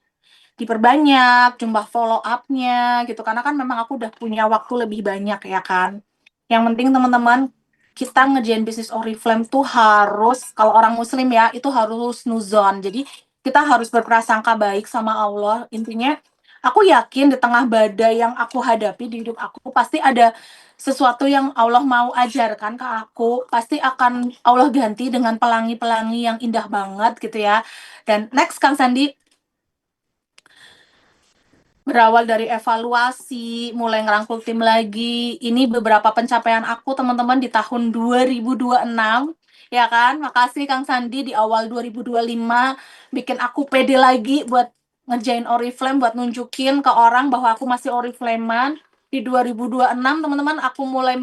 diperbanyak, jumlah follow up-nya gitu, karena kan memang aku udah punya waktu lebih banyak ya kan. Yang penting teman-teman, kita ngerjain bisnis Oriflame tuh harus, kalau orang muslim ya, itu harus nuzon. Jadi kita harus berprasangka baik sama Allah. Intinya aku yakin di tengah badai yang aku hadapi di hidup aku pasti ada sesuatu yang Allah mau ajarkan ke aku. Pasti akan Allah ganti dengan pelangi-pelangi yang indah banget gitu ya. Dan next Kang Sandi, berawal dari evaluasi, mulai ngerangkul tim lagi. Ini beberapa pencapaian aku teman-teman di tahun 2026, ya kan? Makasih Kang Sandi di awal 2025 bikin aku pede lagi buat ngerjain Oriflame, buat nunjukin ke orang bahwa aku masih Oriflamean. Di 2026 teman-teman aku mulai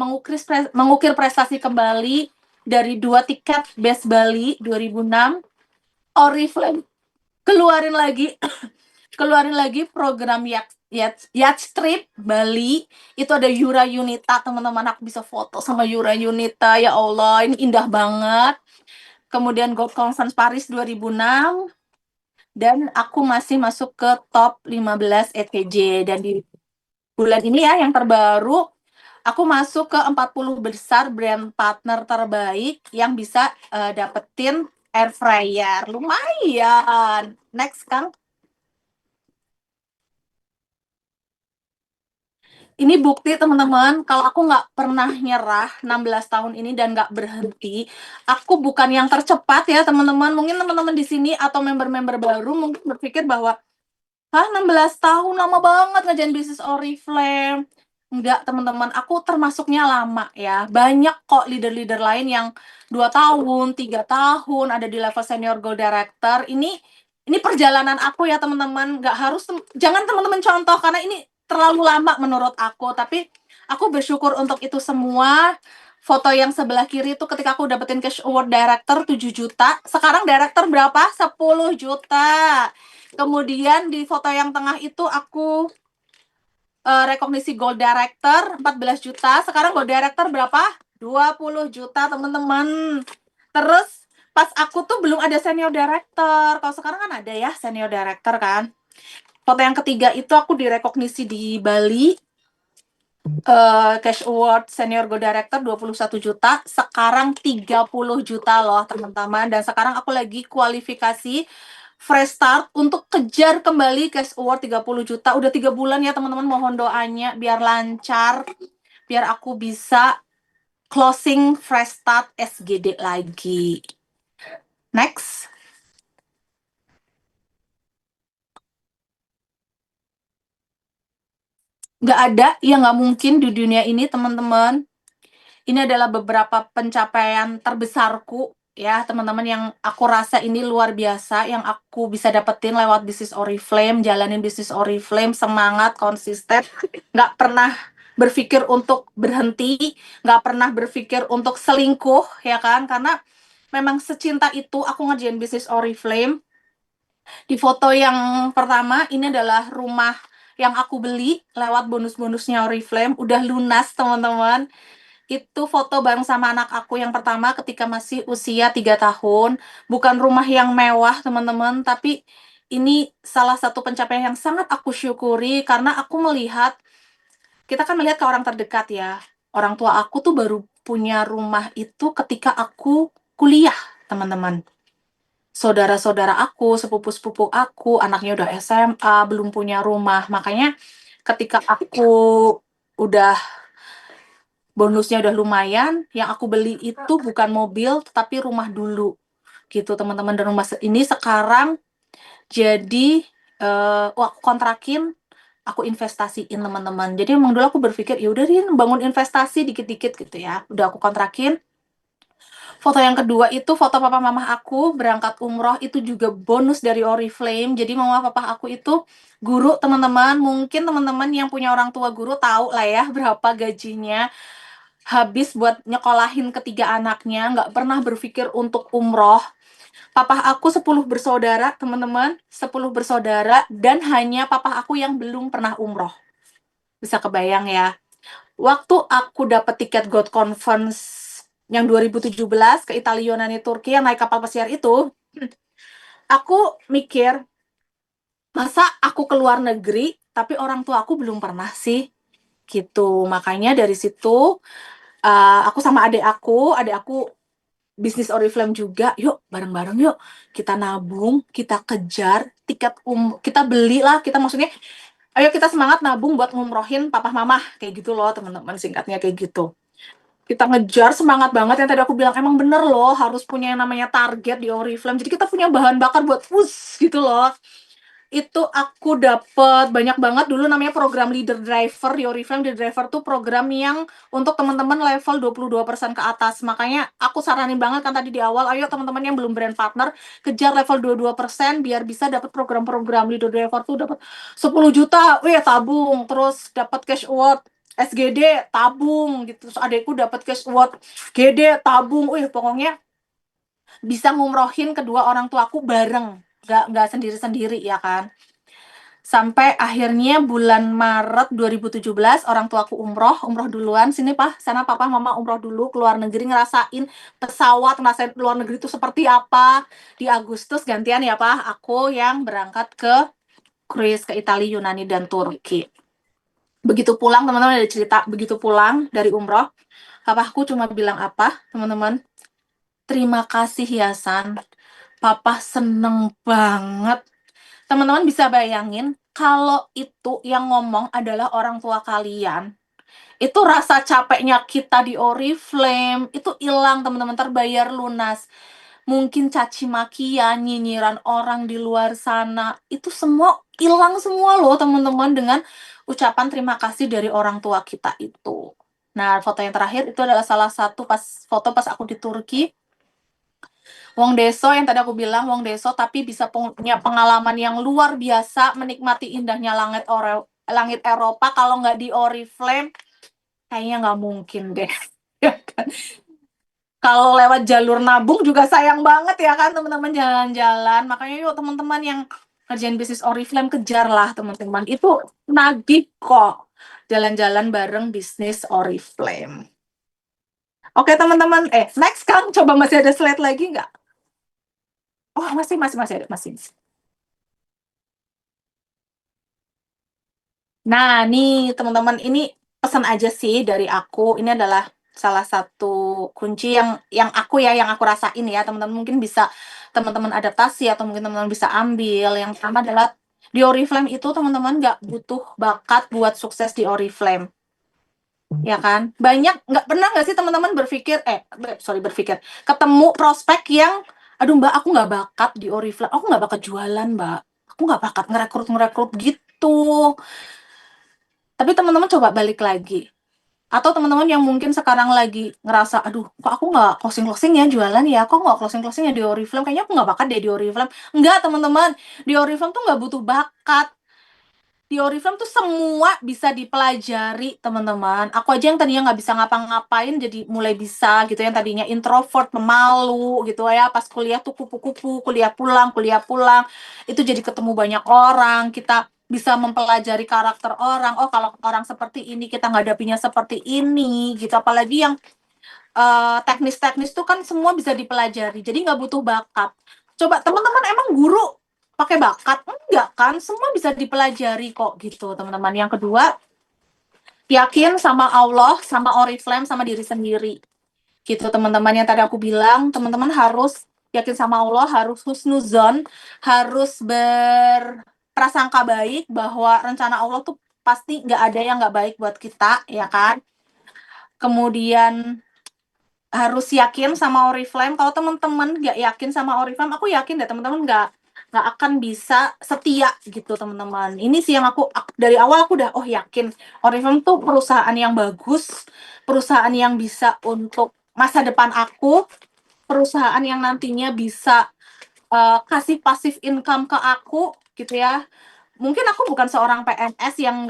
mengukir prestasi kembali dari 2 tiket Best Bali 2006. Oriflame keluarin lagi program Yacht Trip Bali. Itu ada Yura Yunita, teman-teman. Aku bisa foto sama Yura Yunita, ya Allah, ini indah banget. Kemudian Gold Conference Paris 2006, dan aku masih masuk ke top 15 ETJ. Dan di bulan ini ya, yang terbaru, aku masuk ke 40 besar brand partner terbaik yang bisa dapetin air fryer. Lumayan. Next, Kang. Ini bukti teman-teman, kalau aku nggak pernah nyerah 16 tahun ini dan nggak berhenti, aku bukan yang tercepat ya teman-teman. Mungkin teman-teman di sini atau member-member baru mungkin berpikir bahwa, 16 tahun lama banget ngerjain bisnis Oriflame. Enggak teman-teman, aku termasuknya lama ya. Banyak kok leader-leader lain yang 2 tahun, 3 tahun, ada di level senior gold director. Ini perjalanan aku ya teman-teman. Nggak harus, jangan teman-teman contoh, karena ini terlalu lama menurut aku. Tapi aku bersyukur untuk itu semua. Foto yang sebelah kiri itu ketika aku dapetin cash award director 7 juta. Sekarang director berapa? 10 juta. Kemudian di foto yang tengah itu aku rekognisi gold director 14 juta. Sekarang gold director berapa? 20 juta, teman-teman. Terus pas aku tuh belum ada senior director. Kalau sekarang kan ada ya senior director kan. Foto yang ketiga itu aku direkognisi di Bali. Cash award senior go director 21 juta, sekarang 30 juta loh teman-teman. Dan sekarang aku lagi kualifikasi fresh start untuk kejar kembali cash award 30 juta. Udah 3 bulan ya teman-teman, mohon doanya biar lancar, biar aku bisa closing fresh start SGD lagi. Next. Nggak ada yang nggak mungkin di dunia ini teman-teman. Ini adalah beberapa pencapaian terbesarku ya teman-teman, yang aku rasa ini luar biasa yang aku bisa dapetin lewat bisnis Oriflame, jalanin bisnis Oriflame, semangat, konsisten, nggak pernah berpikir untuk berhenti, nggak pernah berpikir untuk selingkuh ya kan, karena memang secinta itu aku ngerjain bisnis Oriflame. Di foto yang pertama ini adalah rumah yang aku beli lewat bonus-bonusnya Oriflame, udah lunas teman-teman. Itu foto bareng sama anak aku yang pertama ketika masih usia 3 tahun. Bukan rumah yang mewah, teman-teman, tapi ini salah satu pencapaian yang sangat aku syukuri karena aku melihat, kita kan melihat ke orang terdekat ya. Orang tua aku tuh baru punya rumah itu ketika aku kuliah, teman-teman. Saudara-saudara aku, sepupu-sepupu aku, anaknya udah SMA, belum punya rumah. Makanya ketika aku udah bonusnya udah lumayan, yang aku beli itu bukan mobil tetapi rumah dulu gitu teman-teman. Dan rumah ini sekarang jadi aku kontrakin, aku investasiin teman-teman. Jadi emang dulu aku berpikir ya udah Rin, bangun investasi dikit-dikit gitu ya, udah aku kontrakin. Foto yang kedua itu foto papa mama aku berangkat umroh, itu juga bonus dari Oriflame. Jadi mama papa aku itu guru teman-teman. Mungkin teman-teman yang punya orang tua guru tahu lah ya berapa gajinya, habis buat nyekolahin ketiga anaknya, nggak pernah berpikir untuk umroh. Papa aku 10 bersaudara, teman-teman, 10 bersaudara, dan hanya papa aku yang belum pernah umroh. Bisa kebayang ya. Waktu aku dapat tiket God Conference yang 2017 ke Italia, Yunani, Turki, yang naik kapal pesiar itu, aku mikir, masa aku ke luar negeri, tapi orang tua aku belum pernah sih? Gitu. Makanya dari situ, aku sama adik aku bisnis Oriflame juga, yuk bareng-bareng yuk kita nabung, kita kejar tiket kita belilah, kita maksudnya ayo kita semangat nabung buat ngumrohin papa mama kayak gitu loh teman-teman, singkatnya kayak gitu. Kita ngejar semangat banget yang tadi aku bilang, emang bener loh harus punya yang namanya target di Oriflame, jadi kita punya bahan bakar buat push gitu loh. Itu aku dapet banyak banget dulu namanya program leader driver di Oriflame. Leader driver tuh program yang untuk teman-teman level 22% ke atas. Makanya aku saranin banget kan tadi di awal, ayo teman-teman yang belum brand partner kejar level 22% biar bisa dapat program-program leader driver tuh, dapat 10 juta, wih tabung, terus dapat cash award SGD tabung gitu. Terus adekku dapat cash award GD tabung. Wih pokoknya bisa ngumrohin kedua orang tuaku bareng, nggak sendiri-sendiri ya kan. Sampai akhirnya bulan Maret 2017 orang tuaku umroh duluan. Sini Pak, sana Papa Mama umroh dulu ke luar negeri, ngerasain pesawat, ngerasain luar negeri itu seperti apa. Di Agustus gantian ya Pak, aku yang berangkat ke cruise ke Italia, Yunani, dan Turki. Begitu pulang teman-teman ada cerita, begitu pulang dari umroh, papaku cuma bilang apa teman-teman? Terima kasih ya San, Papa seneng banget. Teman-teman bisa bayangin kalau itu yang ngomong adalah orang tua kalian, itu rasa capeknya kita di Oriflame itu hilang teman-teman, terbayar lunas. Mungkin caci makian, nyinyiran orang di luar sana, itu semua hilang semua loh teman-teman dengan ucapan terima kasih dari orang tua kita itu. Nah, foto yang terakhir itu adalah salah satu foto pas aku di Turki. Wong Deso yang tadi aku bilang, Wong Deso tapi bisa punya pengalaman yang luar biasa menikmati indahnya langit Eropa. Kalau nggak di Oriflame, kayaknya nggak mungkin deh. Ya kan? Kalau lewat jalur nabung juga sayang banget ya kan teman-teman, jalan-jalan. Makanya yuk teman-teman yang kerjain bisnis Oriflame, kejar lah teman-teman. Itu nagih kok jalan-jalan bareng bisnis Oriflame. Oke teman-teman, next Kang, coba masih ada slide lagi nggak? Oh masih ada, masih. Nah, nih teman-teman, ini pesan aja sih dari aku. Ini adalah salah satu kunci yang aku rasain ya, teman-teman mungkin bisa teman-teman adaptasi atau mungkin teman-teman bisa ambil. Yang pertama adalah di Oriflame itu teman-teman nggak butuh bakat buat sukses di Oriflame, ya kan? Nggak sih teman-teman berpikir ketemu prospek yang, aduh Mbak, aku nggak bakat di Oriflame, aku nggak bakat jualan Mbak, aku nggak bakat ngerekrut gitu. Tapi teman-teman coba balik lagi. Atau teman-teman yang mungkin sekarang lagi ngerasa, aduh, kok aku nggak closing-closing ya jualan ya? Kok nggak closing-closing ya di Oriflame? Kayaknya aku nggak bakat deh di Oriflame. Enggak, teman-teman. Di Oriflame tuh nggak butuh bakat. Di Oriflame tuh semua bisa dipelajari, teman-teman. Aku aja yang tadinya nggak bisa ngapa-ngapain, jadi mulai bisa gitu. Yang tadinya introvert, pemalu gitu ya. Pas kuliah tuh kupu-kupu, kuliah pulang. Itu jadi ketemu banyak orang. Kita bisa mempelajari karakter orang. Oh, kalau orang seperti ini, kita ngadapinya seperti ini gitu. Apalagi yang teknis-teknis tuh kan semua bisa dipelajari. Jadi nggak butuh bakat. Coba teman-teman, emang guru pakai bakat? Enggak kan? Semua bisa dipelajari kok gitu, teman-teman. Yang kedua, yakin sama Allah, sama Oriflame, sama diri sendiri. Gitu, teman-teman. Yang tadi aku bilang, teman-teman harus yakin sama Allah, harus husnuzon, harus berprasangka baik bahwa rencana Allah tuh pasti nggak ada yang nggak baik buat kita, ya kan? Kemudian harus yakin sama Oriflame. Kalau teman-teman nggak yakin sama Oriflame, aku yakin deh teman-teman nggak akan bisa setia gitu teman-teman. Ini sih yang dari awal aku udah yakin Oriflame tuh perusahaan yang bagus, perusahaan yang bisa untuk masa depan aku, perusahaan yang nantinya bisa kasih passive income ke aku gitu ya. Mungkin aku bukan seorang PNS yang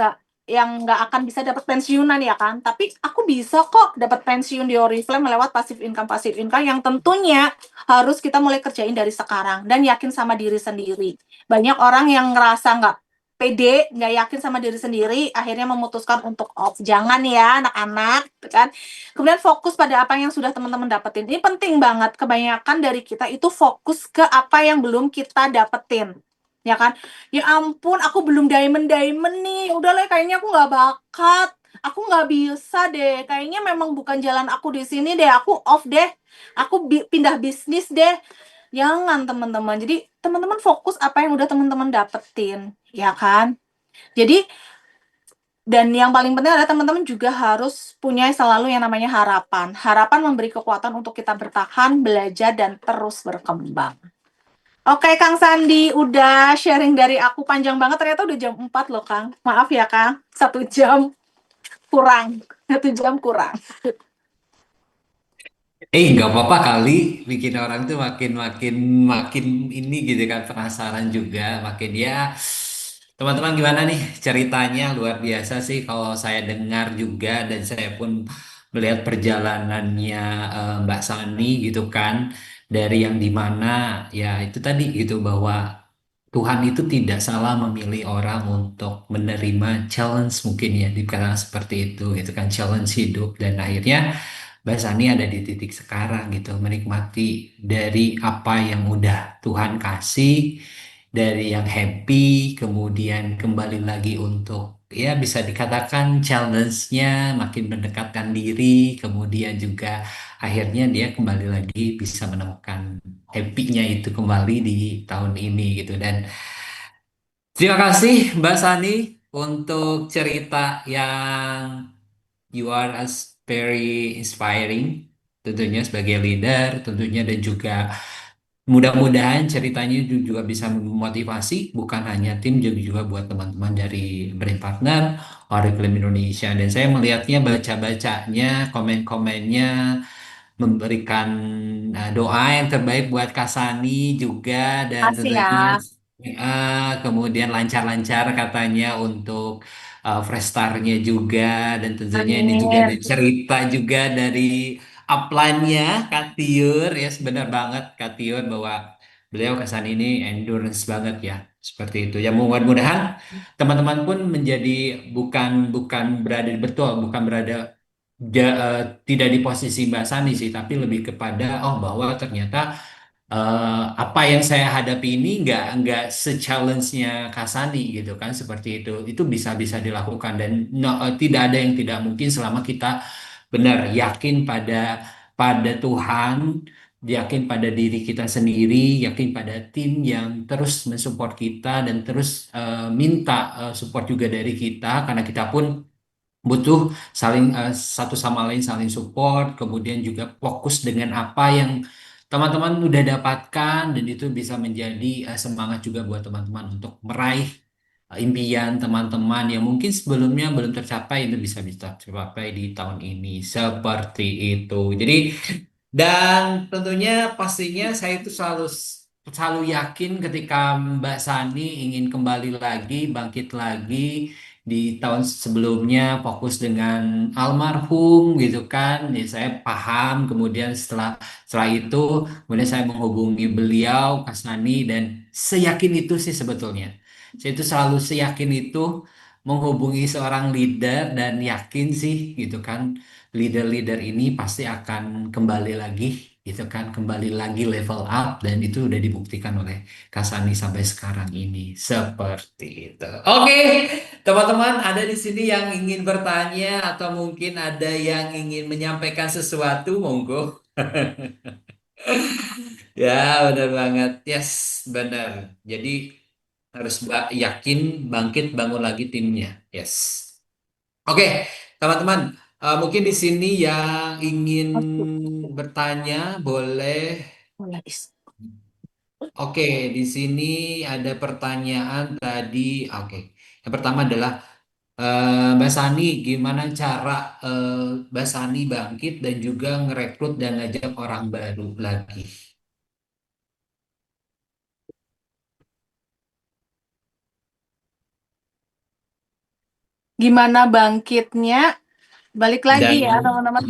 nggak akan bisa dapat pensiunan ya kan, tapi aku bisa kok dapat pensiun di Oriflame lewat passive income yang tentunya harus kita mulai kerjain dari sekarang dan yakin sama diri sendiri. Banyak orang yang ngerasa nggak pede, nggak yakin sama diri sendiri, akhirnya memutuskan untuk off. Jangan ya anak-anak, gitu kan. Kemudian fokus pada apa yang sudah teman-teman dapetin. Ini penting banget, kebanyakan dari kita itu fokus ke apa yang belum kita dapetin, ya kan. Ya ampun, aku belum diamond nih, udah lah kayaknya aku nggak bakat, aku nggak bisa deh, kayaknya memang bukan jalan aku di sini deh, aku off deh, aku pindah bisnis deh. Jangan teman-teman. Jadi teman-teman fokus apa yang udah teman-teman dapetin, ya kan? Jadi dan yang paling penting adalah teman-teman juga harus punya selalu yang namanya harapan. Harapan memberi kekuatan untuk kita bertahan, belajar, dan terus berkembang. Oke, Kang Sandi, udah sharing dari aku panjang banget. Ternyata udah jam 4 loh, Kang. Maaf ya, Kang. 1 jam kurang. 1 jam kurang. Nggak apa-apa kali bikin orang tuh makin makin makin ini gitu kan penasaran juga makin ya teman-teman gimana nih ceritanya luar biasa sih kalau saya dengar juga dan saya pun melihat perjalanannya Mbak Sani gitu kan dari yang dimana ya itu tadi gitu bahwa Tuhan itu tidak salah memilih orang untuk menerima challenge mungkin ya dikatakan seperti itu gitu kan challenge hidup dan akhirnya Mbak Sani ada di titik sekarang gitu, menikmati dari apa yang udah Tuhan kasih, dari yang happy, kemudian kembali lagi untuk ya bisa dikatakan challenge-nya makin mendekatkan diri, kemudian juga akhirnya dia kembali lagi bisa menemukan happy-nya itu kembali di tahun ini gitu dan terima kasih Mbak Sani untuk cerita yang you are as very inspiring tentunya sebagai leader tentunya dan juga mudah-mudahan ceritanya itu juga bisa memotivasi bukan hanya tim juga buat teman-teman dari Brain Partner Oriflame Indonesia dan saya melihatnya baca-bacanya komen-komennya memberikan doa yang terbaik buat Kasani juga dan Makasih ya. tentunya kemudian lancar-lancar katanya untuk fresh start-nya juga dan tentunya ini juga ada Amin. cerita juga dari upline-nya Kak Tiur ya sebenar banget Kak Tiur bahwa beliau Kasani ini endurance banget ya seperti itu ya mudah-mudahan teman-teman pun menjadi bukan bukan berada betul bukan berada tidak di posisi Mbak Sani sih, tapi lebih kepada oh bahwa ternyata apa yang saya hadapi ini nggak se-challenge-nya Kak Sani gitu kan seperti itu. Itu bisa-bisa dilakukan dan tidak ada yang tidak mungkin selama kita benar yakin pada Tuhan, yakin pada diri kita sendiri, yakin pada tim yang terus mensupport kita dan terus minta support juga dari kita karena kita pun butuh saling satu sama lain saling support, kemudian juga fokus dengan apa yang teman-teman udah dapatkan dan itu bisa menjadi semangat juga buat teman-teman untuk meraih impian teman-teman yang mungkin sebelumnya belum tercapai itu bisa tercapai di tahun ini seperti itu. Jadi dan tentunya pastinya saya itu selalu yakin ketika Mbak Sani ingin kembali lagi, bangkit lagi di tahun sebelumnya fokus dengan almarhum gitu kan. Ya, saya paham kemudian setelah itu kemudian saya menghubungi beliau Kak Sani dan seyakin itu sih sebetulnya. Saya itu selalu seyakin itu menghubungi seorang leader dan yakin sih gitu kan leader-leader ini pasti akan kembali lagi gitu kan kembali lagi level up dan itu udah dibuktikan oleh Kasani sampai sekarang ini seperti itu. Oke, teman-teman ada di sini yang ingin bertanya atau mungkin ada yang ingin menyampaikan sesuatu, monggo. Ya, benar banget. Yes, benar. Jadi harus yakin bangkit bangun lagi timnya. Yes. Oke, teman-teman, mungkin di sini yang ingin bertanya boleh. Boleh. Oke, di sini ada pertanyaan tadi. Oke, yang pertama adalah Mbak Sani, gimana cara eh, Mbak Sani bangkit dan juga ngerekrut dan ngajak orang baru lagi? Gimana bangkitnya? Balik lagi Dan ya, teman-teman.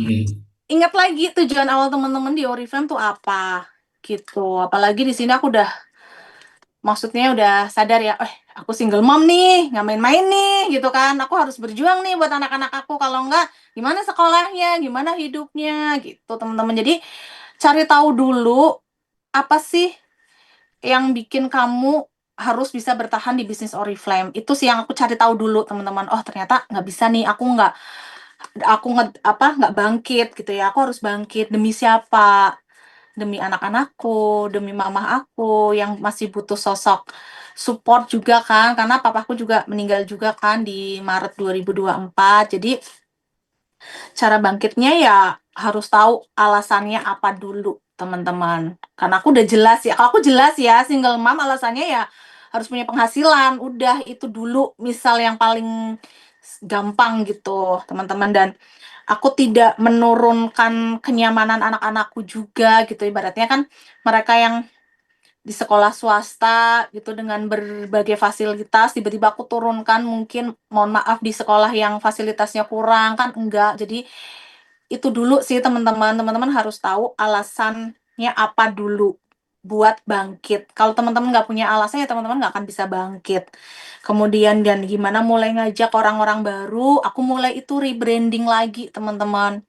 Ingat lagi tujuan awal teman-teman di Oriflame tuh apa? Gitu. Apalagi di sini aku udah maksudnya udah sadar ya, aku single mom nih, nggak main-main nih, gitu kan. Aku harus berjuang nih buat anak-anak aku. Kalau enggak, gimana sekolahnya, gimana hidupnya, gitu teman-teman. Jadi cari tahu dulu apa sih yang bikin kamu harus bisa bertahan di bisnis Oriflame. Itu sih yang aku cari tahu dulu, teman-teman. Oh, ternyata nggak bisa nih. Nggak bangkit gitu ya. Aku harus bangkit demi siapa? Demi anak-anakku, demi mamah aku yang masih butuh sosok support juga kan. Karena papaku juga meninggal juga kan di Maret 2024. Jadi cara bangkitnya ya harus tahu alasannya apa dulu, teman-teman. Karena aku udah jelas ya. Kalau aku jelas ya, single mom alasannya ya harus punya penghasilan. Udah itu dulu misal yang paling gampang gitu, teman-teman. Dan aku tidak menurunkan kenyamanan anak-anakku juga gitu. Ibaratnya kan mereka yang di sekolah swasta gitu dengan berbagai fasilitas tiba-tiba aku turunkan mungkin mohon maaf di sekolah yang fasilitasnya kurang kan enggak. Jadi itu dulu sih teman-teman harus tahu alasannya apa dulu buat bangkit. Kalau teman-teman nggak punya alasan ya teman-teman nggak akan bisa bangkit. Kemudian dan gimana mulai ngajak orang-orang baru, aku mulai itu rebranding lagi teman-teman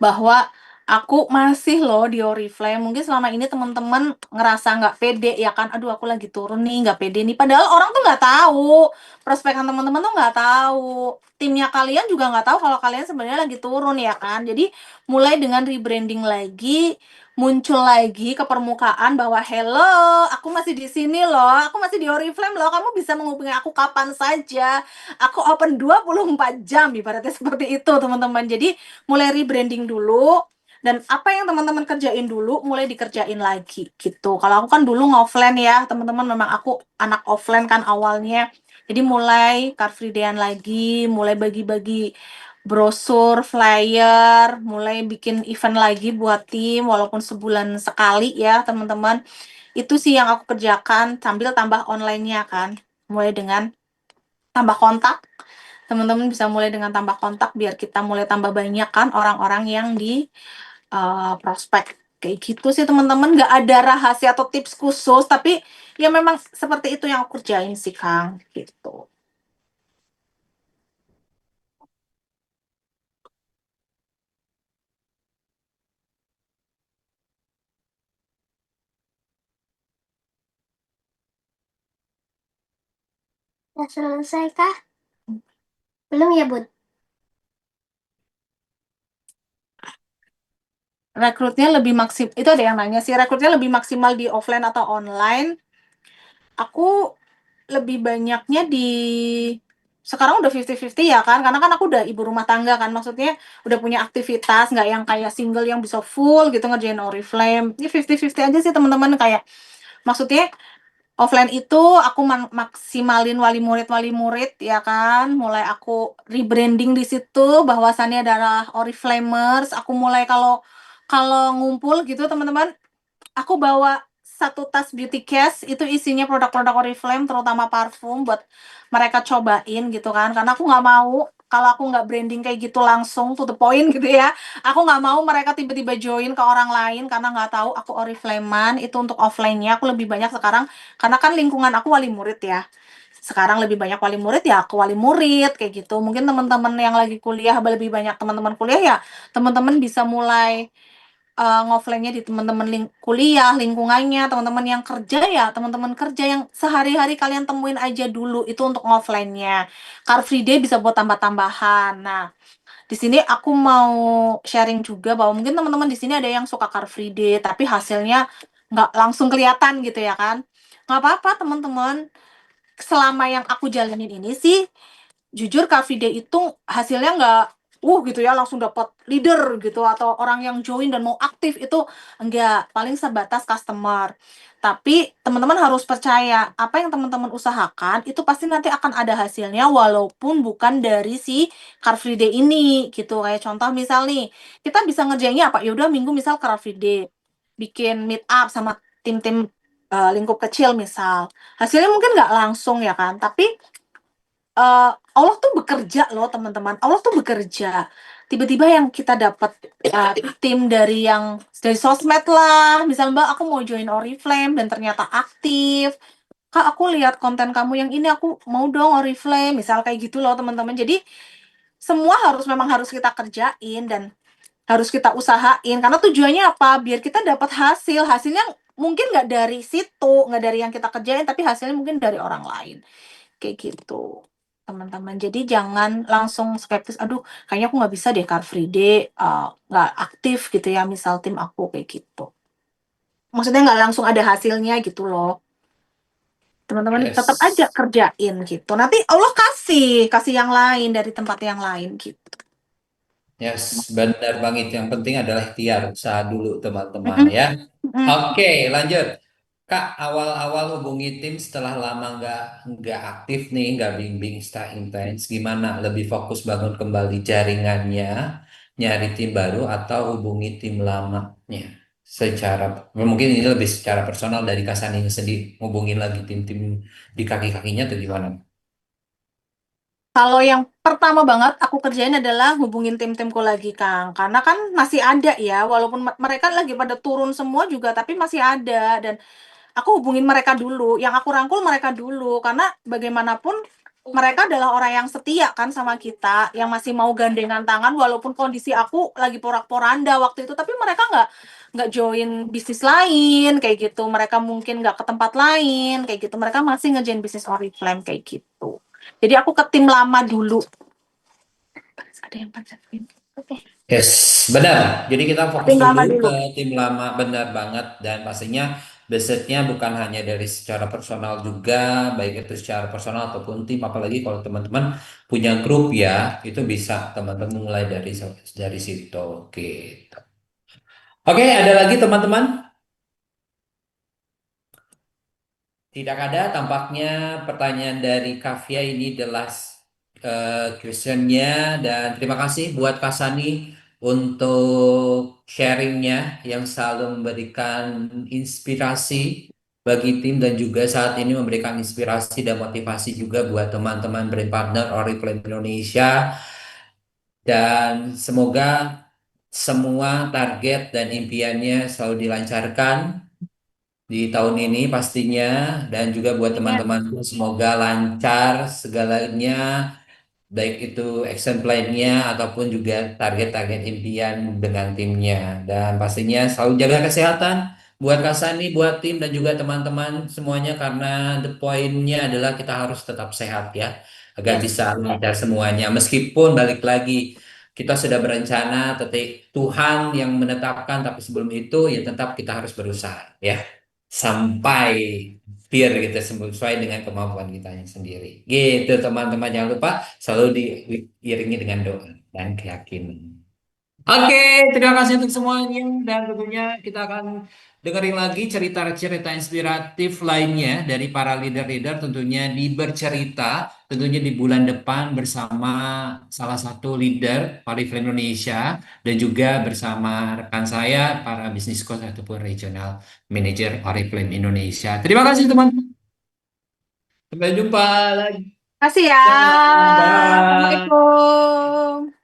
bahwa aku masih loh di Oriflame. Mungkin selama ini teman-teman ngerasa nggak pede ya kan, aduh aku lagi turun nih, nggak pede nih. Padahal orang tuh nggak tahu, prospekan teman-teman tuh nggak tahu, timnya kalian juga nggak tahu kalau kalian sebenarnya lagi turun ya kan. Jadi mulai dengan rebranding lagi, muncul lagi ke permukaan bahwa hello, aku masih di sini loh, aku masih di Oriflame loh, kamu bisa menghubungi aku kapan saja. Aku open 24 jam, ibaratnya seperti itu teman-teman. Jadi mulai rebranding dulu dan apa yang teman-teman kerjain dulu mulai dikerjain lagi gitu. Kalau aku kan dulu offline ya teman-teman, memang aku anak offline kan awalnya. Jadi mulai Car Free Day-an lagi, mulai bagi-bagi brosur, flyer, mulai bikin event lagi buat tim walaupun sebulan sekali ya teman-teman. Itu sih yang aku kerjakan sambil tambah online-nya kan. Mulai dengan tambah kontak, teman-teman bisa mulai dengan tambah kontak biar kita mulai tambah banyak kan orang-orang yang di prospek. Kayak gitu sih teman-teman, nggak ada rahasia atau tips khusus, tapi ya memang seperti itu yang aku kerjain sih Kang, gitu. Udah selesai kah? Belum ya, Bud? Rekrutnya lebih maksimal, itu ada yang nanya sih, rekrutnya lebih maksimal di offline atau online. Aku lebih banyaknya di sekarang udah 50-50 ya kan, karena kan aku udah ibu rumah tangga kan, maksudnya udah punya aktivitas, nggak yang kayak single yang bisa full gitu ngerjain Oriflame. Ini 50-50 aja sih teman-teman, kayak maksudnya offline itu aku maksimalin wali murid ya kan, mulai aku rebranding di situ bahwasannya adalah Oriflamers. Aku mulai kalau kalau ngumpul gitu teman-teman, aku bawa satu tas beauty case itu isinya produk-produk Oriflame terutama parfum buat mereka cobain gitu kan, karena aku nggak mau kalau aku nggak branding kayak gitu langsung to the point gitu ya, aku nggak mau mereka tiba-tiba join ke orang lain karena nggak tahu aku Oriflamean. Itu untuk offline-nya aku lebih banyak sekarang karena kan lingkungan aku wali murid ya, sekarang lebih banyak wali murid ya aku wali murid kayak gitu. Mungkin teman-teman yang lagi kuliah lebih banyak teman-teman kuliah ya, teman-teman bisa mulai ngoflangnya di teman-teman kuliah, lingkungannya, teman-teman yang kerja ya, teman-teman kerja yang sehari-hari kalian temuin aja dulu itu untuk ngoflangnya. Car Free Day bisa buat tambah-tambahan. Nah, di sini aku mau sharing juga bahwa mungkin teman-teman di sini ada yang suka Car Free Day, tapi hasilnya nggak langsung kelihatan gitu ya kan. Nggak apa-apa teman-teman, selama yang aku jalanin ini sih jujur Car Free Day itu hasilnya nggak gitu ya langsung dapat leader gitu atau orang yang join dan mau aktif, itu enggak, paling sebatas customer. Tapi teman-teman harus percaya apa yang teman-teman usahakan itu pasti nanti akan ada hasilnya walaupun bukan dari si Car Free Day ini gitu. Kayak contoh misal nih, kita bisa ngerjainnya apa, ya udah minggu misal Car Free Day bikin meet up sama tim-tim lingkup kecil misal, hasilnya mungkin nggak langsung ya kan, tapi Allah tuh bekerja loh teman-teman, Allah tuh bekerja. Tiba-tiba yang kita dapat tim dari sosmed lah, misal Mbak aku mau join Oriflame dan ternyata aktif. Kak aku lihat konten kamu yang ini, aku mau dong Oriflame, misal kayak gitu loh teman-teman. Jadi semua memang harus kita kerjain dan harus kita usahain karena tujuannya apa? Biar kita dapat hasilnya mungkin nggak dari situ, nggak dari yang kita kerjain, tapi hasilnya mungkin dari orang lain. Kayak gitu, teman-teman. Jadi jangan langsung skeptis, aduh kayaknya aku nggak bisa deh Car Free Day, nggak aktif gitu ya, misal tim aku kayak gitu. Maksudnya nggak langsung ada hasilnya gitu loh. Teman-teman tetap aja Yes. kerjain gitu. Nanti Allah kasih yang lain dari tempat yang lain gitu. Yes, benar banget. Yang penting adalah ikhtiar, usaha dulu teman-teman Mm-mm, ya. mm-mm. Oke, lanjut. Kak, awal-awal hubungi tim setelah lama nggak aktif nih, nggak bimbing setelah intens, gimana? Lebih fokus bangun kembali jaringannya, nyari tim baru atau hubungi tim lamanya? Secara mungkin ini lebih secara personal dari Kasani sendiri, hubungin lagi tim-tim di kaki-kakinya atau gimana? Kalau yang pertama banget aku kerjain adalah hubungin tim-timku lagi, Kang. Karena kan masih ada ya, walaupun mereka lagi pada turun semua juga, tapi masih ada. Dan aku hubungin mereka dulu, yang aku rangkul mereka dulu. Karena bagaimanapun mereka adalah orang yang setia kan sama kita, yang masih mau gandengan tangan walaupun kondisi aku lagi porak-poranda waktu itu, tapi mereka nggak join bisnis lain kayak gitu. Mereka mungkin nggak ke tempat lain kayak gitu. Mereka masih ngejoin bisnis Oriflame kayak gitu. Jadi aku ke tim lama dulu. Ada yang pacarin. Oke. Yes, benar. Jadi kita fokus Tim lama dulu dulu. ke tim lama, benar banget. Dan pastinya besetnya bukan hanya dari secara personal juga, baik itu secara personal ataupun tim. Apalagi kalau teman-teman punya grup ya, itu bisa teman-teman mulai dari situ. Oke. Oke, ada lagi teman-teman? Tidak ada, tampaknya pertanyaan dari Kavia ini adalah questionnya dan terima kasih buat Kak Sani untuk sharingnya yang selalu memberikan inspirasi bagi tim dan juga saat ini memberikan inspirasi dan motivasi juga buat teman-teman brand partner Oriflame Indonesia dan semoga semua target dan impiannya selalu dilancarkan di tahun ini pastinya dan juga buat Ya. teman-temanku semoga lancar segalanya baik itu action plan-nya ataupun juga target-target impian dengan timnya dan pastinya selalu jaga kesehatan buat Kak Sani, buat tim dan juga teman-teman semuanya karena the point-nya adalah kita harus tetap sehat ya agar Yes. bisa lancar semuanya meskipun balik lagi kita sudah berencana tapi Tuhan yang menetapkan tapi sebelum itu ya tetap kita harus berusaha ya sampai biar kita sesuai dengan kemampuan kita sendiri. Gitu teman-teman, jangan lupa selalu diiringi dengan doa dan keyakinan. Oke, terima kasih untuk semuanya dan tentunya kita akan dengerin lagi cerita-cerita inspiratif lainnya dari para leader-leader tentunya di bercerita tentunya di bulan depan bersama salah satu leader Oriflame Indonesia dan juga bersama rekan saya para bisnis coach ataupun regional manager Oriflame Indonesia. Terima kasih teman-teman. Sampai jumpa lagi. Kasih ya. Bye. Assalamualaikum.